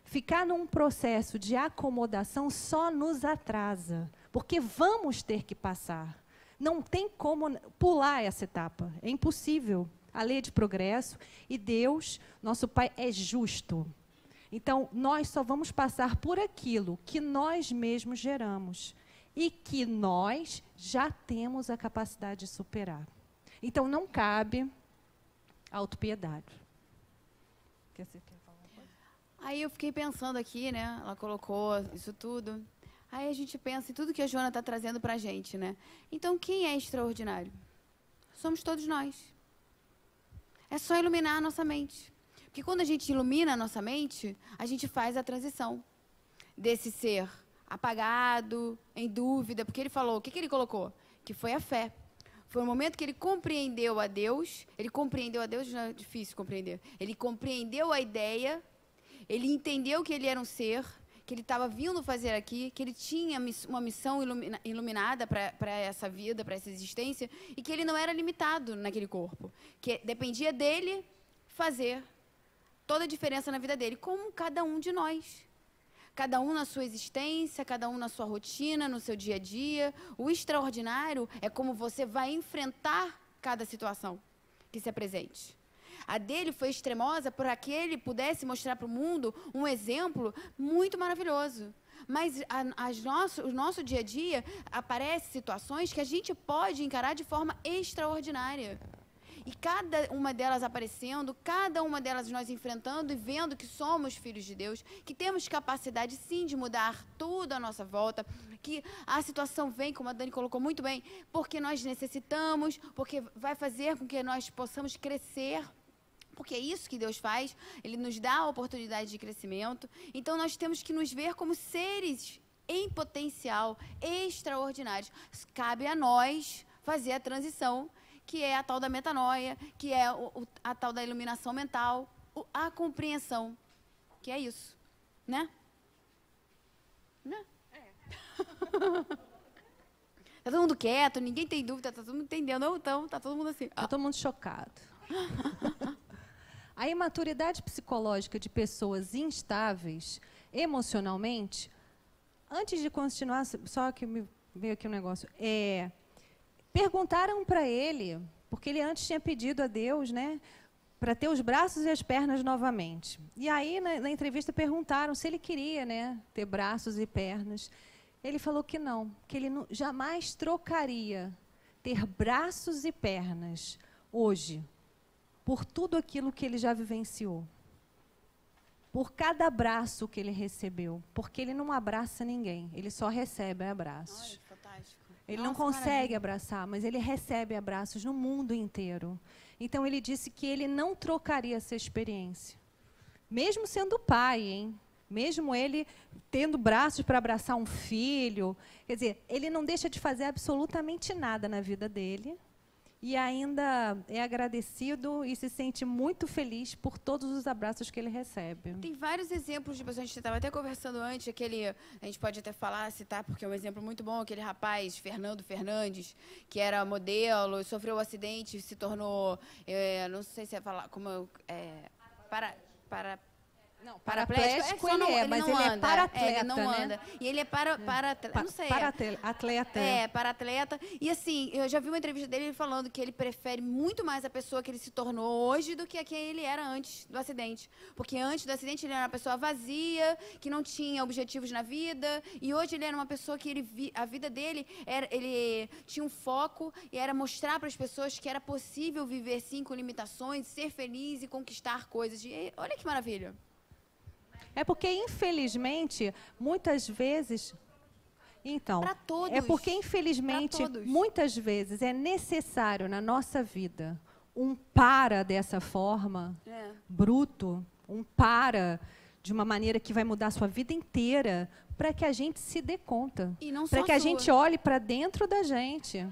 ficar num processo de acomodação só nos atrasa, porque vamos ter que passar. Não tem como pular essa etapa, é impossível. A lei de progresso e Deus, nosso Pai, é justo. Então, nós só vamos passar por aquilo que nós mesmos geramos e que nós já temos a capacidade de superar. Então, não cabe autopiedade. Você quer falar uma coisa? Aí eu fiquei pensando aqui, né? Ela colocou isso tudo. Aí a gente pensa em tudo que a Joana está trazendo para a gente, né? Então, quem é extraordinário? Somos todos nós. É só iluminar a nossa mente. Porque quando a gente ilumina a nossa mente, a gente faz a transição desse ser apagado, em dúvida. Porque ele falou, o que ele colocou? Que foi a fé. Foi o momento que ele compreendeu a Deus. Ele compreendeu a Deus, não é difícil compreender. Ele compreendeu a ideia, ele entendeu que ele era um ser, que ele estava vindo fazer aqui, que ele tinha uma missão iluminada para essa vida, para essa existência, e que ele não era limitado naquele corpo. Que dependia dele fazer toda a diferença na vida dele, como cada um de nós. Cada um na sua existência, cada um na sua rotina, no seu dia a dia. O extraordinário é como você vai enfrentar cada situação que se apresente. A dele foi extremosa para que ele pudesse mostrar para o mundo um exemplo muito maravilhoso. Mas o nosso dia a dia aparecem situações que a gente pode encarar de forma extraordinária. E cada uma delas aparecendo, cada uma delas nós enfrentando e vendo que somos filhos de Deus, que temos capacidade sim de mudar tudo à nossa volta, que a situação vem, como a Dani colocou muito bem, porque nós necessitamos, porque vai fazer com que nós possamos crescer, porque é isso que Deus faz, Ele nos dá a oportunidade de crescimento. Então nós temos que nos ver como seres em potencial extraordinários. Cabe a nós fazer a transição, que é a tal da metanoia, que é a tal da iluminação mental, a compreensão, que é isso, né? Né? Tá todo mundo quieto, ninguém tem dúvida, tá todo mundo entendendo, então tá todo mundo assim. Tá todo mundo chocado. A imaturidade psicológica de pessoas instáveis emocionalmente, antes de continuar, só que me veio aqui um negócio, perguntaram para ele, porque ele antes tinha pedido a Deus, né, para ter os braços e as pernas novamente. E aí, na entrevista, perguntaram se ele queria, né, ter braços e pernas. Ele falou que não, que ele jamais trocaria ter braços e pernas hoje por tudo aquilo que ele já vivenciou. Por cada abraço que ele recebeu. Porque ele não abraça ninguém, ele só recebe abraços. Olha, fantástico. Ele não consegue abraçar, mas ele recebe abraços no mundo inteiro. Então, ele disse que ele não trocaria essa experiência. Mesmo sendo pai, hein? Mesmo ele tendo braços para abraçar um filho. Quer dizer, ele não deixa de fazer absolutamente nada na vida dele. E ainda é agradecido e se sente muito feliz por todos os abraços que ele recebe. Tem vários exemplos de pessoas, a gente estava até conversando antes, a gente pode até citar, porque é um exemplo muito bom, aquele rapaz, Fernando Fernandes, que era modelo, sofreu um acidente, se tornou, não sei se é falar, como, Não, paraplégico ele é, mas ele é para-atleta, ele não anda. né? E ele é para-atleta, não sei. Para-atleta. Para-atleta. E assim, eu já vi uma entrevista dele falando que ele prefere muito mais a pessoa que ele se tornou hoje do que a quem ele era antes do acidente. Porque antes do acidente ele era uma pessoa vazia, que não tinha objetivos na vida, e hoje ele era uma pessoa que a vida dele, ele tinha um foco e era mostrar para as pessoas que era possível viver sim com limitações, ser feliz e conquistar coisas. E olha que maravilha. É porque, infelizmente, muitas vezes... Então, pra todos, é porque, infelizmente, muitas vezes é necessário na nossa vida um para dessa forma, bruto, um para de uma maneira que vai mudar a sua vida inteira, para que a gente se dê conta. Para que a gente olhe para dentro da gente.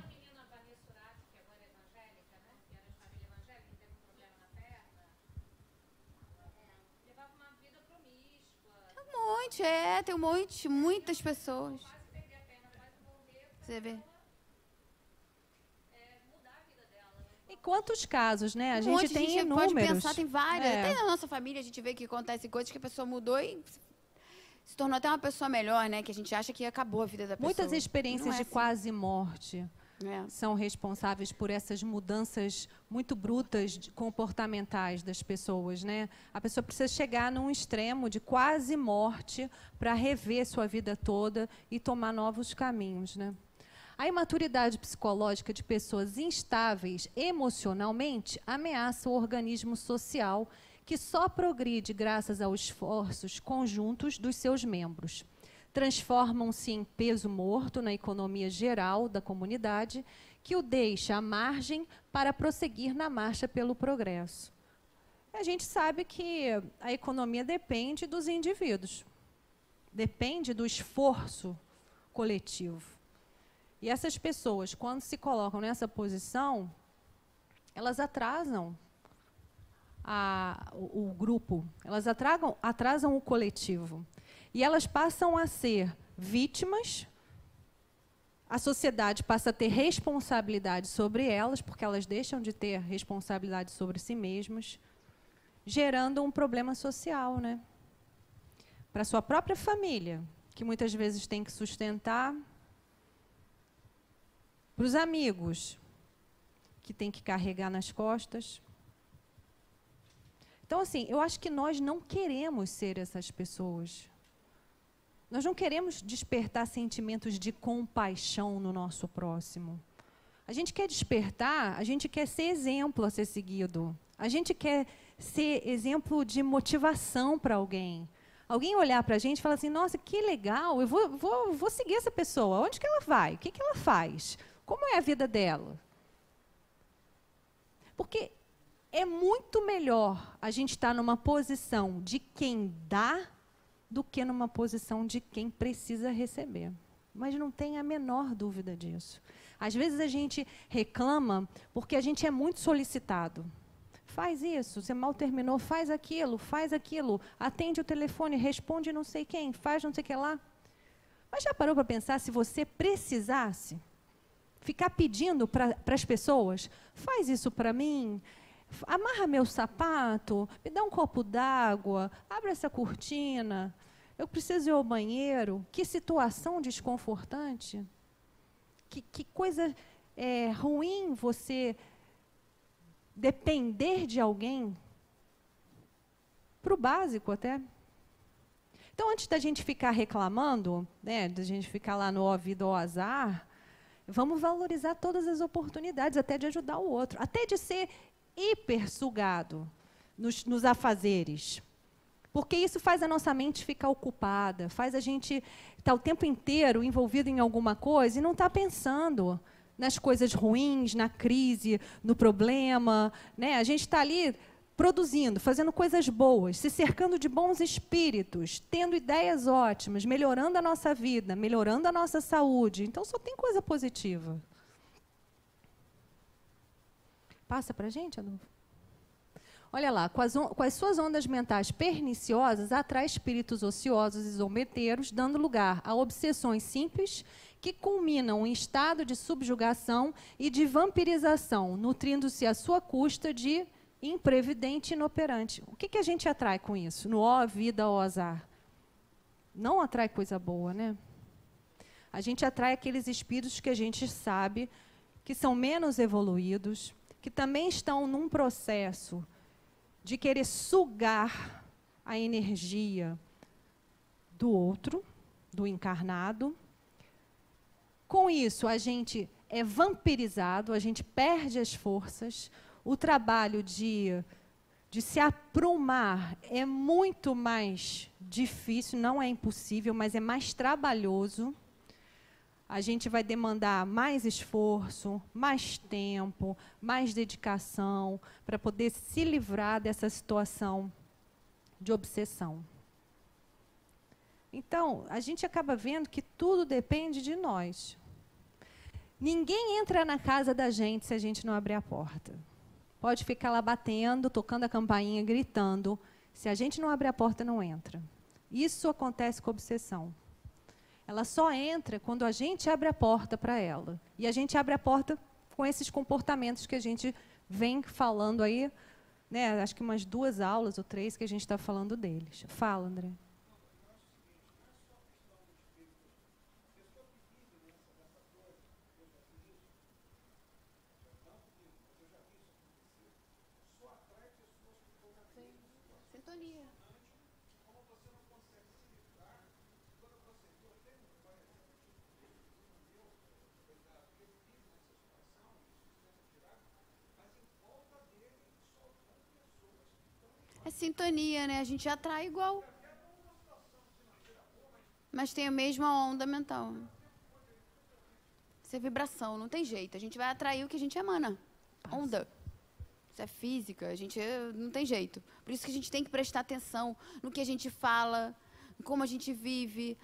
Tem um monte, muitas pessoas. Você vê? E quantos casos, né? A gente tem inúmeros. Pode pensar, tem vários. Até na nossa família a gente vê que acontece coisas que a pessoa mudou e se tornou até uma pessoa melhor, né? Que a gente acha que acabou a vida da pessoa. Muitas experiências de quase morte são responsáveis por essas mudanças muito brutas comportamentais das pessoas, né? A pessoa precisa chegar num extremo de quase morte para rever sua vida toda e tomar novos caminhos, né? A imaturidade psicológica de pessoas instáveis emocionalmente ameaça o organismo social que só progride graças aos esforços conjuntos dos seus membros. Transformam-se em peso morto na economia geral da comunidade, que o deixa à margem para prosseguir na marcha pelo progresso. A gente sabe que a economia depende dos indivíduos, depende do esforço coletivo. E essas pessoas, quando se colocam nessa posição, elas atrasam o grupo, elas atrasam o coletivo. E elas passam a ser vítimas, a sociedade passa a ter responsabilidade sobre elas, porque elas deixam de ter responsabilidade sobre si mesmas, gerando um problema social, né? Para a sua própria família, que muitas vezes tem que sustentar, para os amigos, que tem que carregar nas costas. Então, assim, eu acho que nós não queremos ser essas pessoas. Nós não queremos despertar sentimentos de compaixão no nosso próximo. A gente quer despertar, a gente quer ser exemplo a ser seguido. A gente quer ser exemplo de motivação para alguém. Alguém olhar para a gente e falar assim, nossa, que legal, eu vou seguir essa pessoa. Onde que ela vai? O que que ela faz? Como é a vida dela? Porque é muito melhor a gente estar numa posição de quem dá do que numa posição de quem precisa receber. Mas não tem a menor dúvida disso. Às vezes a gente reclama porque a gente é muito solicitado. Faz isso, você mal terminou, faz aquilo, atende o telefone, responde não sei quem, faz não sei o que lá. Mas já parou para pensar, se você precisasse ficar pedindo para as pessoas, faz isso para mim, amarra meu sapato, me dá um copo d'água, abre essa cortina, eu preciso ir ao banheiro. Que situação desconfortante. Que coisa ruim você depender de alguém, para o básico até. Então, antes da gente ficar reclamando, né, da gente ficar lá no ó vida ou azar, vamos valorizar todas as oportunidades, até de ajudar o outro, até de ser hiper sugado nos afazeres. Porque isso faz a nossa mente ficar ocupada, faz a gente estar o tempo inteiro envolvido em alguma coisa e não estar pensando nas coisas ruins, na crise, no problema, né? A gente está ali produzindo, fazendo coisas boas, se cercando de bons espíritos, tendo ideias ótimas, melhorando a nossa vida, melhorando a nossa saúde. Então, só tem coisa positiva. Passa para a gente, Adolfo. Olha lá, com as suas ondas mentais perniciosas, atrai espíritos ociosos e zombeteiros, dando lugar a obsessões simples que culminam em estado de subjugação e de vampirização, nutrindo-se à sua custa de imprevidente e inoperante. O que a gente atrai com isso? No ó vida, ó azar. Não atrai coisa boa, né? A gente atrai aqueles espíritos que a gente sabe que são menos evoluídos, que também estão num processo de querer sugar a energia do outro, do encarnado. Com isso, a gente é vampirizado, a gente perde as forças, o trabalho de se aprumar é muito mais difícil, não é impossível, mas é mais trabalhoso. A gente vai demandar mais esforço, mais tempo, mais dedicação para poder se livrar dessa situação de obsessão. Então, a gente acaba vendo que tudo depende de nós. Ninguém entra na casa da gente se a gente não abrir a porta. Pode ficar lá batendo, tocando a campainha, gritando. Se a gente não abrir a porta, não entra. Isso acontece com a obsessão. Ela só entra quando a gente abre a porta para ela. E a gente abre a porta com esses comportamentos que a gente vem falando aí, né? Acho que umas 2 aulas ou 3 que a gente está falando deles. Fala, André. Sintonia. sintonia, né? A gente atrai igual. Mas tem a mesma onda mental. Isso é vibração, não tem jeito. A gente vai atrair o que a gente emana. Onda. Isso é física, a gente não tem jeito. Por isso que a gente tem que prestar atenção no que a gente fala, como a gente vive.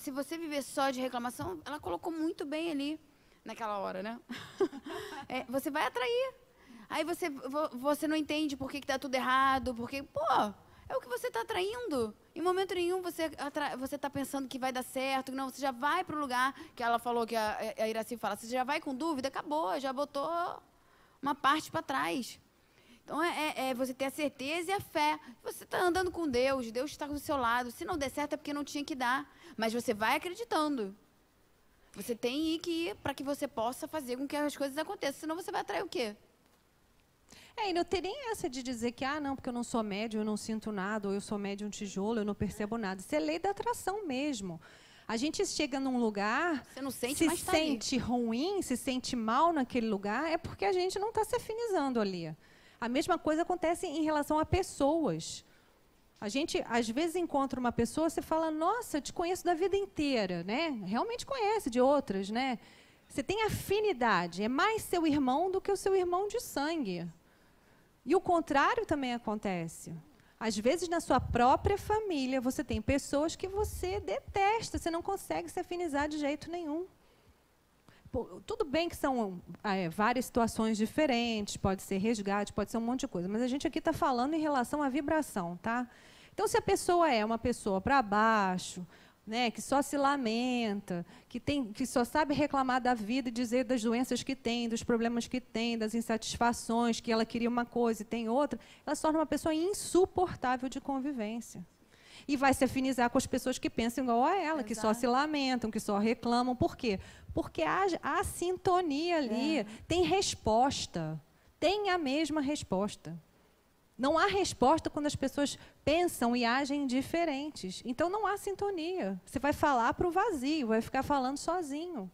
Se você viver só de reclamação, ela colocou muito bem ali, naquela hora, né? Você vai atrair. Aí você não entende por que está tudo errado, porque, pô, é o que você está atraindo. Em momento nenhum você está pensando que vai dar certo. Não, você já vai para o lugar que ela falou, que a Iraci fala. Você já vai com dúvida, acabou, já botou uma parte para trás. Então, você ter a certeza e a fé. Você está andando com Deus está do seu lado. Se não der certo é porque não tinha que dar. Mas você vai acreditando. Você tem que ir para que você possa fazer com que as coisas aconteçam. Senão você vai atrair o quê? E não tem nem essa de dizer que, não, porque eu não sou médium, eu não sinto nada, ou eu sou médium tijolo, eu não percebo nada. Isso é lei da atração mesmo. A gente chega num lugar, você não sente, se mas tá sente ruim, se sente mal naquele lugar, é porque a gente não está se afinizando ali. A mesma coisa acontece em relação a pessoas. A gente, às vezes, encontra uma pessoa, você fala, nossa, eu te conheço da vida inteira, né? Realmente conhece de outras, né? Você tem afinidade, é mais seu irmão do que o seu irmão de sangue. E o contrário também acontece. Às vezes, na sua própria família, você tem pessoas que você detesta, você não consegue se afinizar de jeito nenhum. Tudo bem que são várias situações diferentes, pode ser resgate, pode ser um monte de coisa, mas a gente aqui está falando em relação à vibração, tá? Então, se a pessoa é uma pessoa para baixo, né, que só se lamenta, que só sabe reclamar da vida e dizer das doenças que tem, dos problemas que tem, das insatisfações, que ela queria uma coisa e tem outra, ela se torna uma pessoa insuportável de convivência. E vai se afinizar com as pessoas que pensam igual a ela, que só se lamentam, que só reclamam. Por quê? Porque há sintonia ali, tem resposta, tem a mesma resposta. Não há resposta quando as pessoas pensam e agem diferentes. Então, não há sintonia. Você vai falar para o vazio, vai ficar falando sozinho.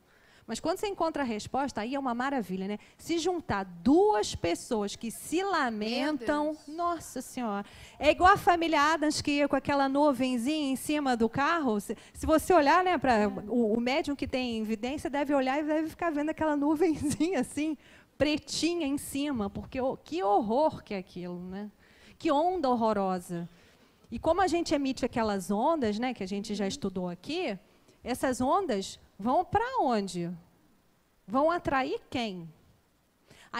Mas quando você encontra a resposta, aí é uma maravilha, né? Se juntar duas pessoas que se lamentam, nossa Senhora, é igual a família Adams que ia com aquela nuvenzinha em cima do carro. Se você olhar, né, para o médium que tem evidência deve olhar e deve ficar vendo aquela nuvenzinha assim, pretinha em cima, porque que horror que é aquilo, né? Que onda horrorosa. E como a gente emite aquelas ondas, né, que a gente já estudou aqui, essas ondas vão para onde? Vão atrair quem?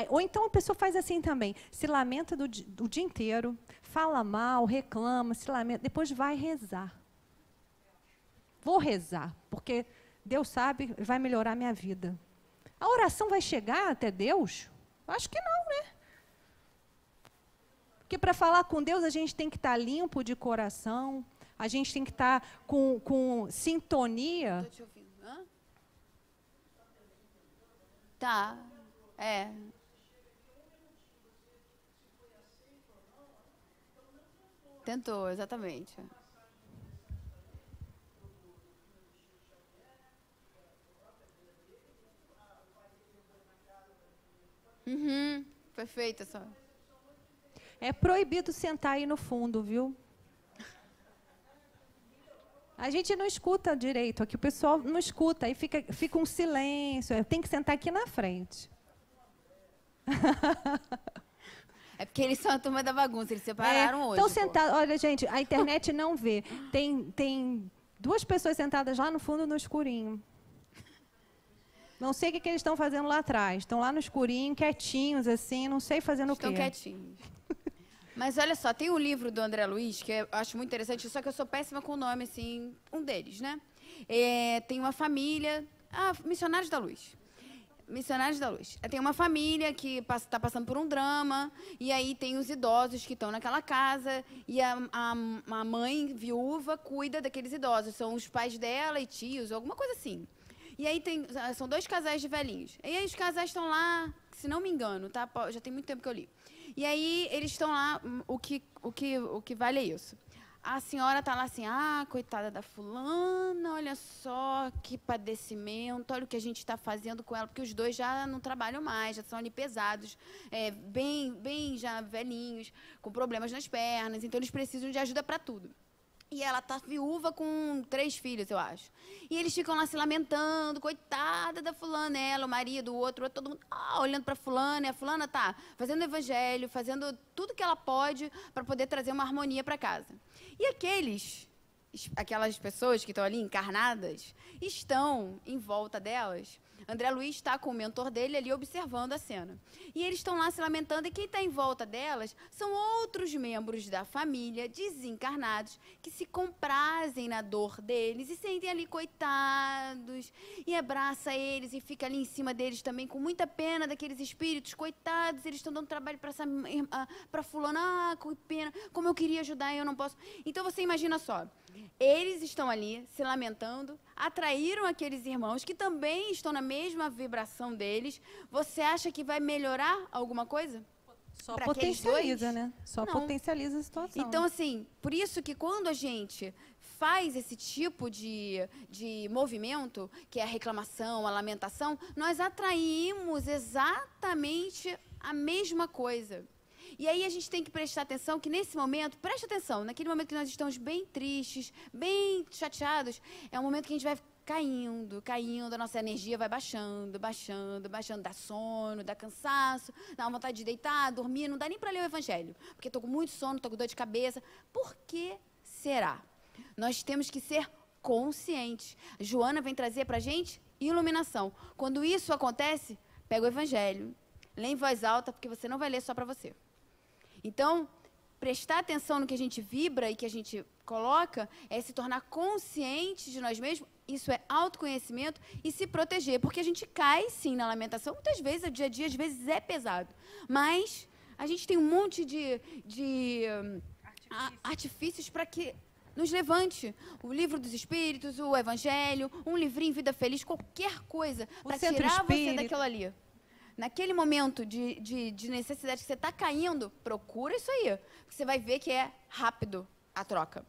Ou então a pessoa faz assim também, se lamenta do dia inteiro, fala mal, reclama, se lamenta, depois vai rezar. Vou rezar, porque Deus sabe, vai melhorar a minha vida. A oração vai chegar até Deus? Acho que não, né? Porque para falar com Deus a gente tem que estar limpo de coração, a gente tem que estar com sintonia. Estou te ouvindo. Hã? Tá, Tentou, exatamente. Perfeito, essa. É proibido sentar aí no fundo, viu? A gente não escuta direito, aqui o pessoal não escuta, aí fica um silêncio, tem que sentar aqui na frente. É porque eles são a turma da bagunça, eles separaram hoje. Estão sentados, olha, gente, a internet não vê. Tem duas pessoas sentadas lá no fundo no escurinho. Não sei o que eles estão fazendo lá atrás. Estão lá no escurinho, quietinhos, assim, não sei fazendo o quê. Estão quietinhos. Mas olha só, tem um livro do André Luiz, que eu acho muito interessante, só que eu sou péssima com o nome, assim, um deles, né? Tem uma família... Missionários da Luz. Missionários da Luz. Tem uma família que está passando por um drama, e aí tem os idosos que estão naquela casa, e a mãe viúva cuida daqueles idosos. São os pais dela e tios, alguma coisa assim. E aí são dois casais de velhinhos. E aí os casais estão lá, se não me engano, tá? Já tem muito tempo que eu li. E aí eles estão lá, o que vale é isso. a senhora está lá assim, coitada da fulana, olha só que padecimento, olha o que a gente está fazendo com ela, porque os dois já não trabalham mais, já são ali pesados, bem já velhinhos, com problemas nas pernas, então eles precisam de ajuda para tudo. E ela tá viúva com 3 filhos, eu acho. E eles ficam lá se lamentando, coitada da fulana, ela, o marido, o outro todo mundo olhando para fulana, e a fulana tá fazendo evangelho, fazendo tudo que ela pode para poder trazer uma harmonia para casa. E aquelas pessoas que estão ali encarnadas, estão em volta delas. André Luiz está com o mentor dele ali observando a cena. E eles estão lá se lamentando, e quem está em volta delas são outros membros da família, desencarnados, que se comprazem na dor deles e sentem ali coitados, e abraça eles e fica ali em cima deles também com muita pena daqueles espíritos, coitados, eles estão dando trabalho para fulana, que pena, como eu queria ajudar e eu não posso. Então você imagina só, eles estão ali se lamentando, atraíram aqueles irmãos que também estão na mesma vibração deles. Você acha que vai melhorar alguma coisa? Só potencializa, né? Só Não. potencializa a situação. Então, assim, por isso que quando a gente faz esse tipo de movimento, que é a reclamação, a lamentação, nós atraímos exatamente a mesma coisa. E aí a gente tem que prestar atenção que nesse momento, preste atenção, naquele momento que nós estamos bem tristes, bem chateados, é um momento que a gente vai caindo, a nossa energia vai baixando, dá sono, dá cansaço, dá uma vontade de deitar, dormir, não dá nem para ler o evangelho, porque estou com muito sono, estou com dor de cabeça. Por que será? Nós temos que ser conscientes. A Joana vem trazer para a gente iluminação. Quando isso acontece, pega o evangelho, lê em voz alta, porque você não vai ler só para você. Então, prestar atenção no que a gente vibra e que a gente coloca é se tornar consciente de nós mesmos. Isso é autoconhecimento e se proteger, porque a gente cai, sim, na lamentação. Muitas vezes, o dia a dia, às vezes, é pesado. Mas a gente tem um monte de artifícios para que nos levante. O livro dos espíritos, o evangelho, um livrinho Vida Feliz, qualquer coisa para tirar você daquilo ali. Naquele momento de necessidade que você está caindo, procura isso aí. Você vai ver que é rápido a troca.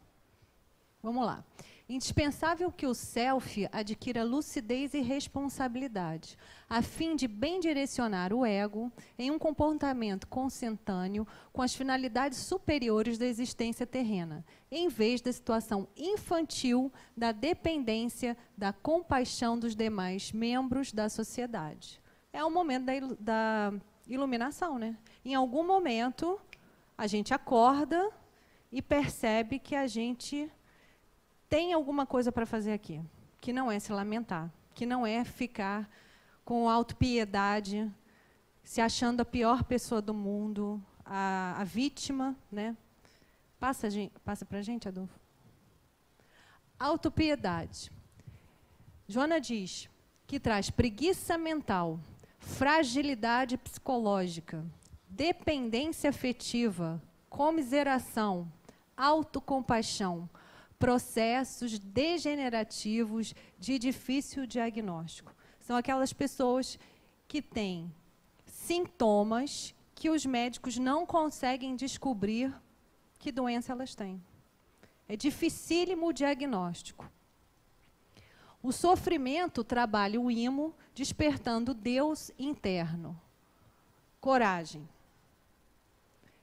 Vamos lá. Indispensável que o self adquira lucidez e responsabilidade, a fim de bem direcionar o ego em um comportamento consentâneo com as finalidades superiores da existência terrena, em vez da situação infantil da dependência da compaixão dos demais membros da sociedade. É o momento da iluminação, né? Em algum momento, a gente acorda e percebe que a gente tem alguma coisa para fazer aqui, que não é se lamentar, que não é ficar com autopiedade, se achando a pior pessoa do mundo, a vítima, né? Passa para a gente, Adolfo. Autopiedade. Joana diz que traz preguiça mental, fragilidade psicológica, dependência afetiva, comiseração, autocompaixão, processos degenerativos de difícil diagnóstico. São aquelas pessoas que têm sintomas que os médicos não conseguem descobrir que doença elas têm. É dificílimo o diagnóstico. O sofrimento trabalha o imo, despertando Deus interno. Coragem.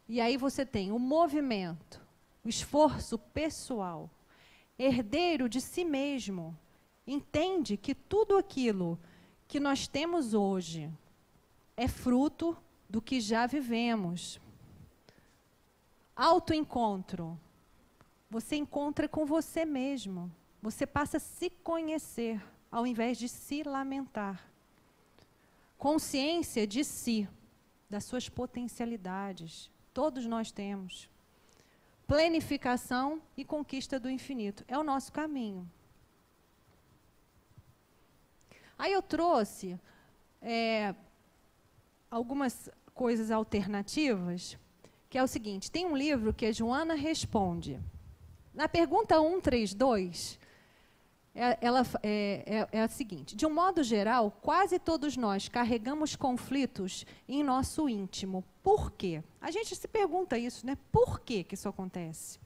E aí você tem o movimento, o esforço pessoal, herdeiro de si mesmo. Entende que tudo aquilo que nós temos hoje é fruto do que já vivemos. Autoencontro. Você encontra com você mesmo. Você passa a se conhecer, ao invés de se lamentar. Consciência de si, das suas potencialidades. Todos nós temos. Planificação e conquista do infinito. É o nosso caminho. Aí eu trouxe algumas coisas alternativas, que é o seguinte, tem um livro que a Joana responde. Na pergunta 132, ela é a seguinte: de um modo geral, quase todos nós carregamos conflitos em nosso íntimo. Por quê? A gente se pergunta isso, né? Por que isso acontece?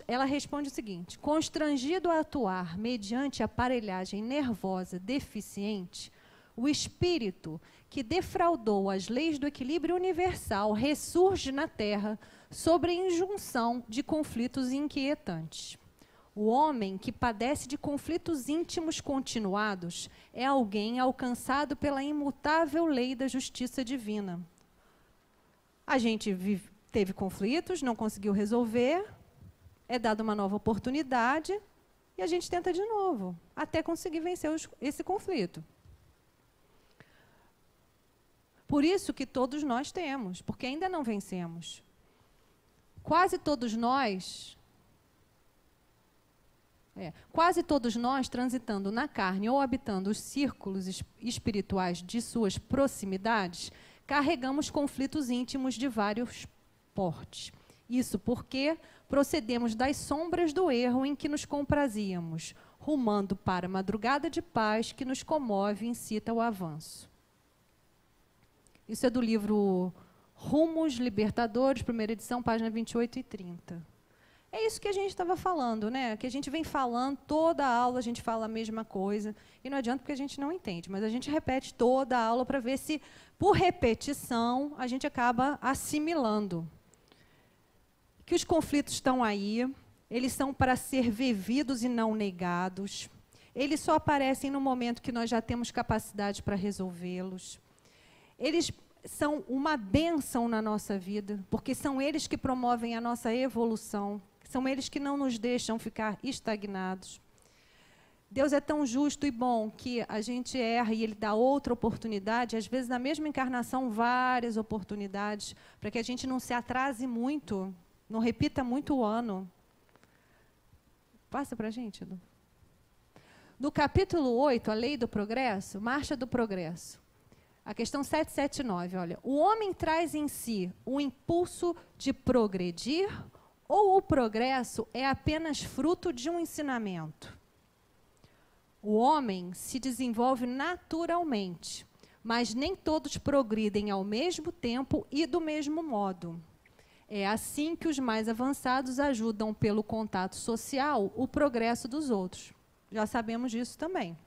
Ela responde o seguinte: constrangido a atuar mediante aparelhagem nervosa deficiente, o espírito que defraudou as leis do equilíbrio universal ressurge na Terra sobre a injunção de conflitos inquietantes. O homem que padece de conflitos íntimos continuados é alguém alcançado pela imutável lei da justiça divina. A gente teve conflitos, não conseguiu resolver, é dada uma nova oportunidade e a gente tenta de novo, até conseguir vencer esse conflito. Por isso que todos nós temos, porque ainda não vencemos. Quase todos nós transitando na carne ou habitando os círculos espirituais de suas proximidades, carregamos conflitos íntimos de vários portes. Isso porque procedemos das sombras do erro em que nos comprazíamos, rumando para a madrugada de paz que nos comove e incita ao avanço. Isso é do livro Rumos Libertadores, primeira edição, página 28 e 30. É isso que a gente estava falando, né? Que a gente vem falando, toda a aula a gente fala a mesma coisa, e não adianta porque a gente não entende, mas a gente repete toda a aula para ver se, por repetição, a gente acaba assimilando. Que os conflitos estão aí, eles são para ser vividos e não negados. Eles só aparecem no momento que nós já temos capacidade para resolvê-los. Eles são uma bênção na nossa vida, porque são eles que promovem a nossa evolução, são eles que não nos deixam ficar estagnados. Deus é tão justo e bom que a gente erra e Ele dá outra oportunidade, às vezes na mesma encarnação, várias oportunidades, para que a gente não se atrase muito, não repita muito o ano. Passa para a gente, Edu. No capítulo 8, a lei do progresso, marcha do progresso. A questão 779, olha. O homem traz em si o impulso de progredir ou o progresso é apenas fruto de um ensinamento? O homem se desenvolve naturalmente, mas nem todos progridem ao mesmo tempo e do mesmo modo. É assim que os mais avançados ajudam, pelo contato social, o progresso dos outros. Já sabemos disso também.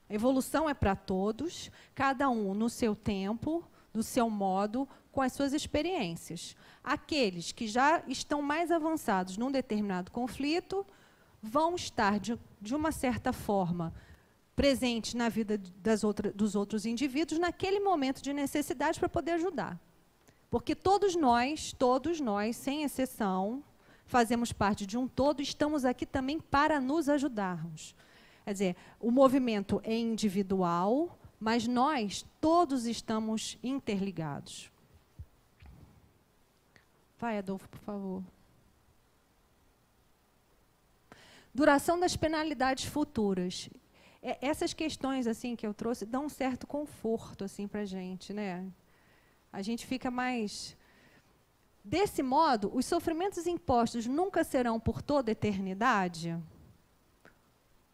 A evolução é para todos, cada um no seu tempo, do seu modo, com as suas experiências. Aqueles que já estão mais avançados num determinado conflito vão estar, de uma certa forma, presentes na vida dos outros indivíduos naquele momento de necessidade para poder ajudar. Porque todos nós, sem exceção, fazemos parte de um todo, estamos aqui também para nos ajudarmos. Quer dizer, o movimento é individual, mas nós todos estamos interligados. Vai, Adolfo, por favor. Duração das penalidades futuras. Essas questões assim que eu trouxe dão um certo conforto assim para a gente, né? A gente fica mais... Desse modo, os sofrimentos impostos nunca serão por toda a eternidade?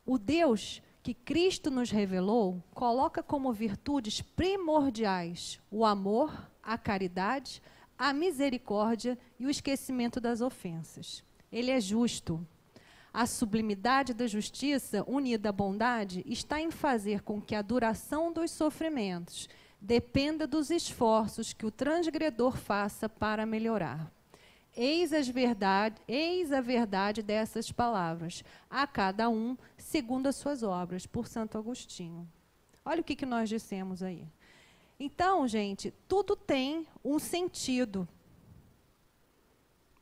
O Deus que Cristo nos revelou coloca como virtudes primordiais o amor, a caridade, a misericórdia e o esquecimento das ofensas. Ele é justo. A sublimidade da justiça, unida à bondade, está em fazer com que a duração dos sofrimentos dependa dos esforços que o transgredor faça para melhorar. Eis a verdade dessas palavras, a cada um segundo as suas obras, por Santo Agostinho. Olha o que nós dissemos aí. Então, gente, tudo tem um sentido.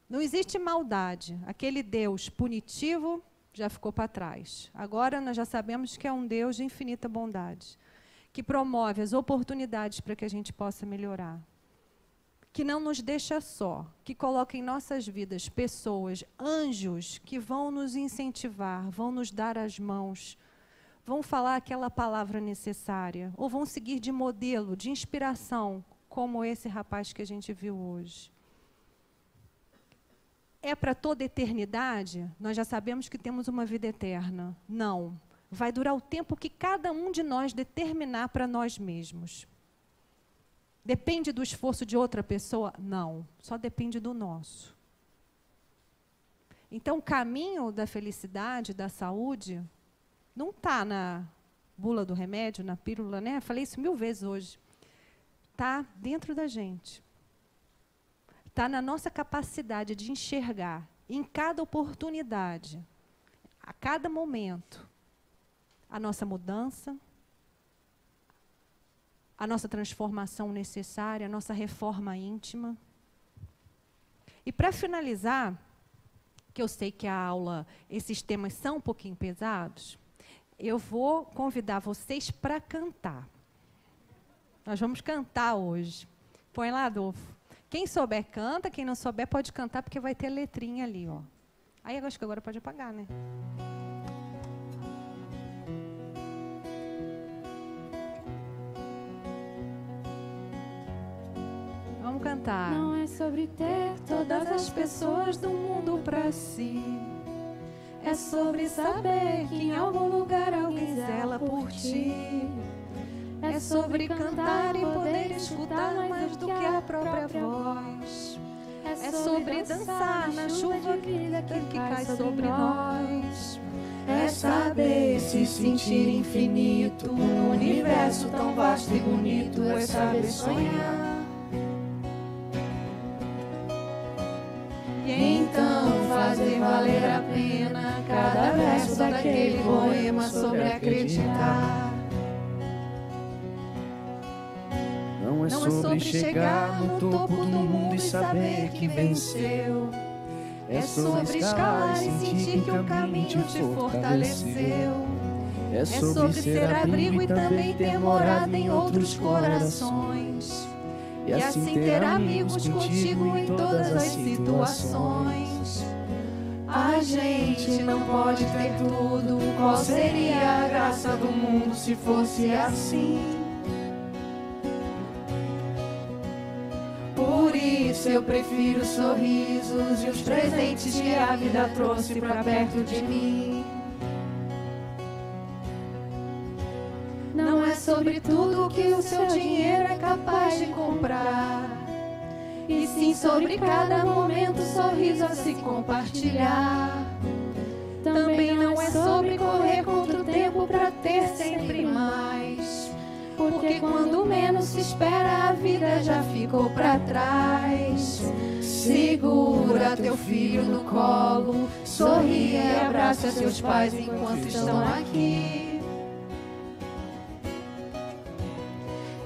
Não existe maldade. Aquele Deus punitivo já ficou para trás. Agora nós já sabemos que é um Deus de infinita bondade, que promove as oportunidades para que a gente possa melhorar, que não nos deixa só, que coloca em nossas vidas pessoas, anjos, que vão nos incentivar, vão nos dar as mãos, vão falar aquela palavra necessária, ou vão seguir de modelo, de inspiração, como esse rapaz que a gente viu hoje. É para toda a eternidade? Nós já sabemos que temos uma vida eterna. Não. Vai durar o tempo que cada um de nós determinar para nós mesmos. Depende do esforço de outra pessoa? Não. Só depende do nosso. Então, o caminho da felicidade, da saúde, não está na bula do remédio, na pílula, né? Eu falei isso 1000 vezes hoje. Está dentro da gente. Está na nossa capacidade de enxergar, em cada oportunidade, a cada momento, a nossa mudança, a nossa transformação necessária, a nossa reforma íntima. E para finalizar, que eu sei que a aula, esses temas são um pouquinho pesados, eu vou convidar vocês para cantar. Nós vamos cantar hoje. Põe lá, Adolfo. Quem souber, canta. Quem não souber, pode cantar, porque vai ter letrinha ali, ó. Aí eu acho que agora pode apagar, né? Vamos cantar. Não é sobre ter Todas as pessoas do mundo para si. É sobre saber que em algum lugar alguém zela por ti. É sobre cantar e poder escutar mais do que a própria voz. É sobre dançar na chuva que cai sobre nós. É saber se sentir infinito num universo tão vasto e bonito. É saber sonhar. E então fazer valer a pena cada verso daquele poema sobre acreditar. Não é sobre chegar no topo do mundo e saber que venceu. É sobre escalar e sentir que o caminho te fortaleceu. É sobre ser abrigo e também ter morada em outros corações. E assim ter amigos contigo em todas as situações. A gente não pode ter tudo. Qual seria a graça do mundo se fosse assim? Por isso eu prefiro sorrisos e os presentes que a vida trouxe pra perto de mim. Não é sobre tudo que o seu dinheiro é capaz de comprar, e sim sobre cada momento, sorriso a se compartilhar. Também não é sobre correr contra o tempo pra ter sempre mais, porque quando menos se espera a vida já ficou pra trás. Segura teu filho no colo, sorria e abraça seus pais enquanto estão aqui.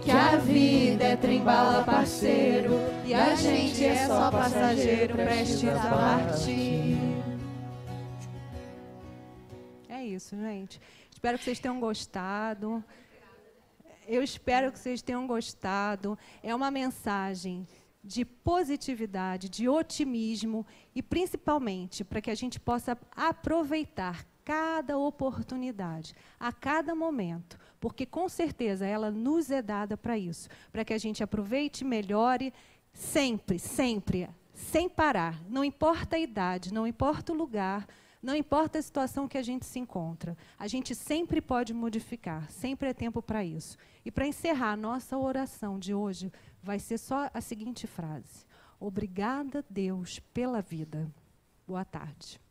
Que a vida é trem-bala, parceiro, e a gente é só passageiro prestes a partir. É isso, gente. Espero que vocês tenham gostado. Eu espero que vocês tenham gostado. É uma mensagem de positividade, de otimismo e, principalmente, para que a gente possa aproveitar cada oportunidade, a cada momento, porque, com certeza, ela nos é dada para isso, para que a gente aproveite, melhore, sempre, sempre, sem parar. Não importa a idade, não importa o lugar, não importa a situação que a gente se encontra. A gente sempre pode modificar, sempre é tempo para isso. E, para encerrar a nossa oração de hoje, vai ser só a seguinte frase: obrigada, Deus, pela vida. Boa tarde.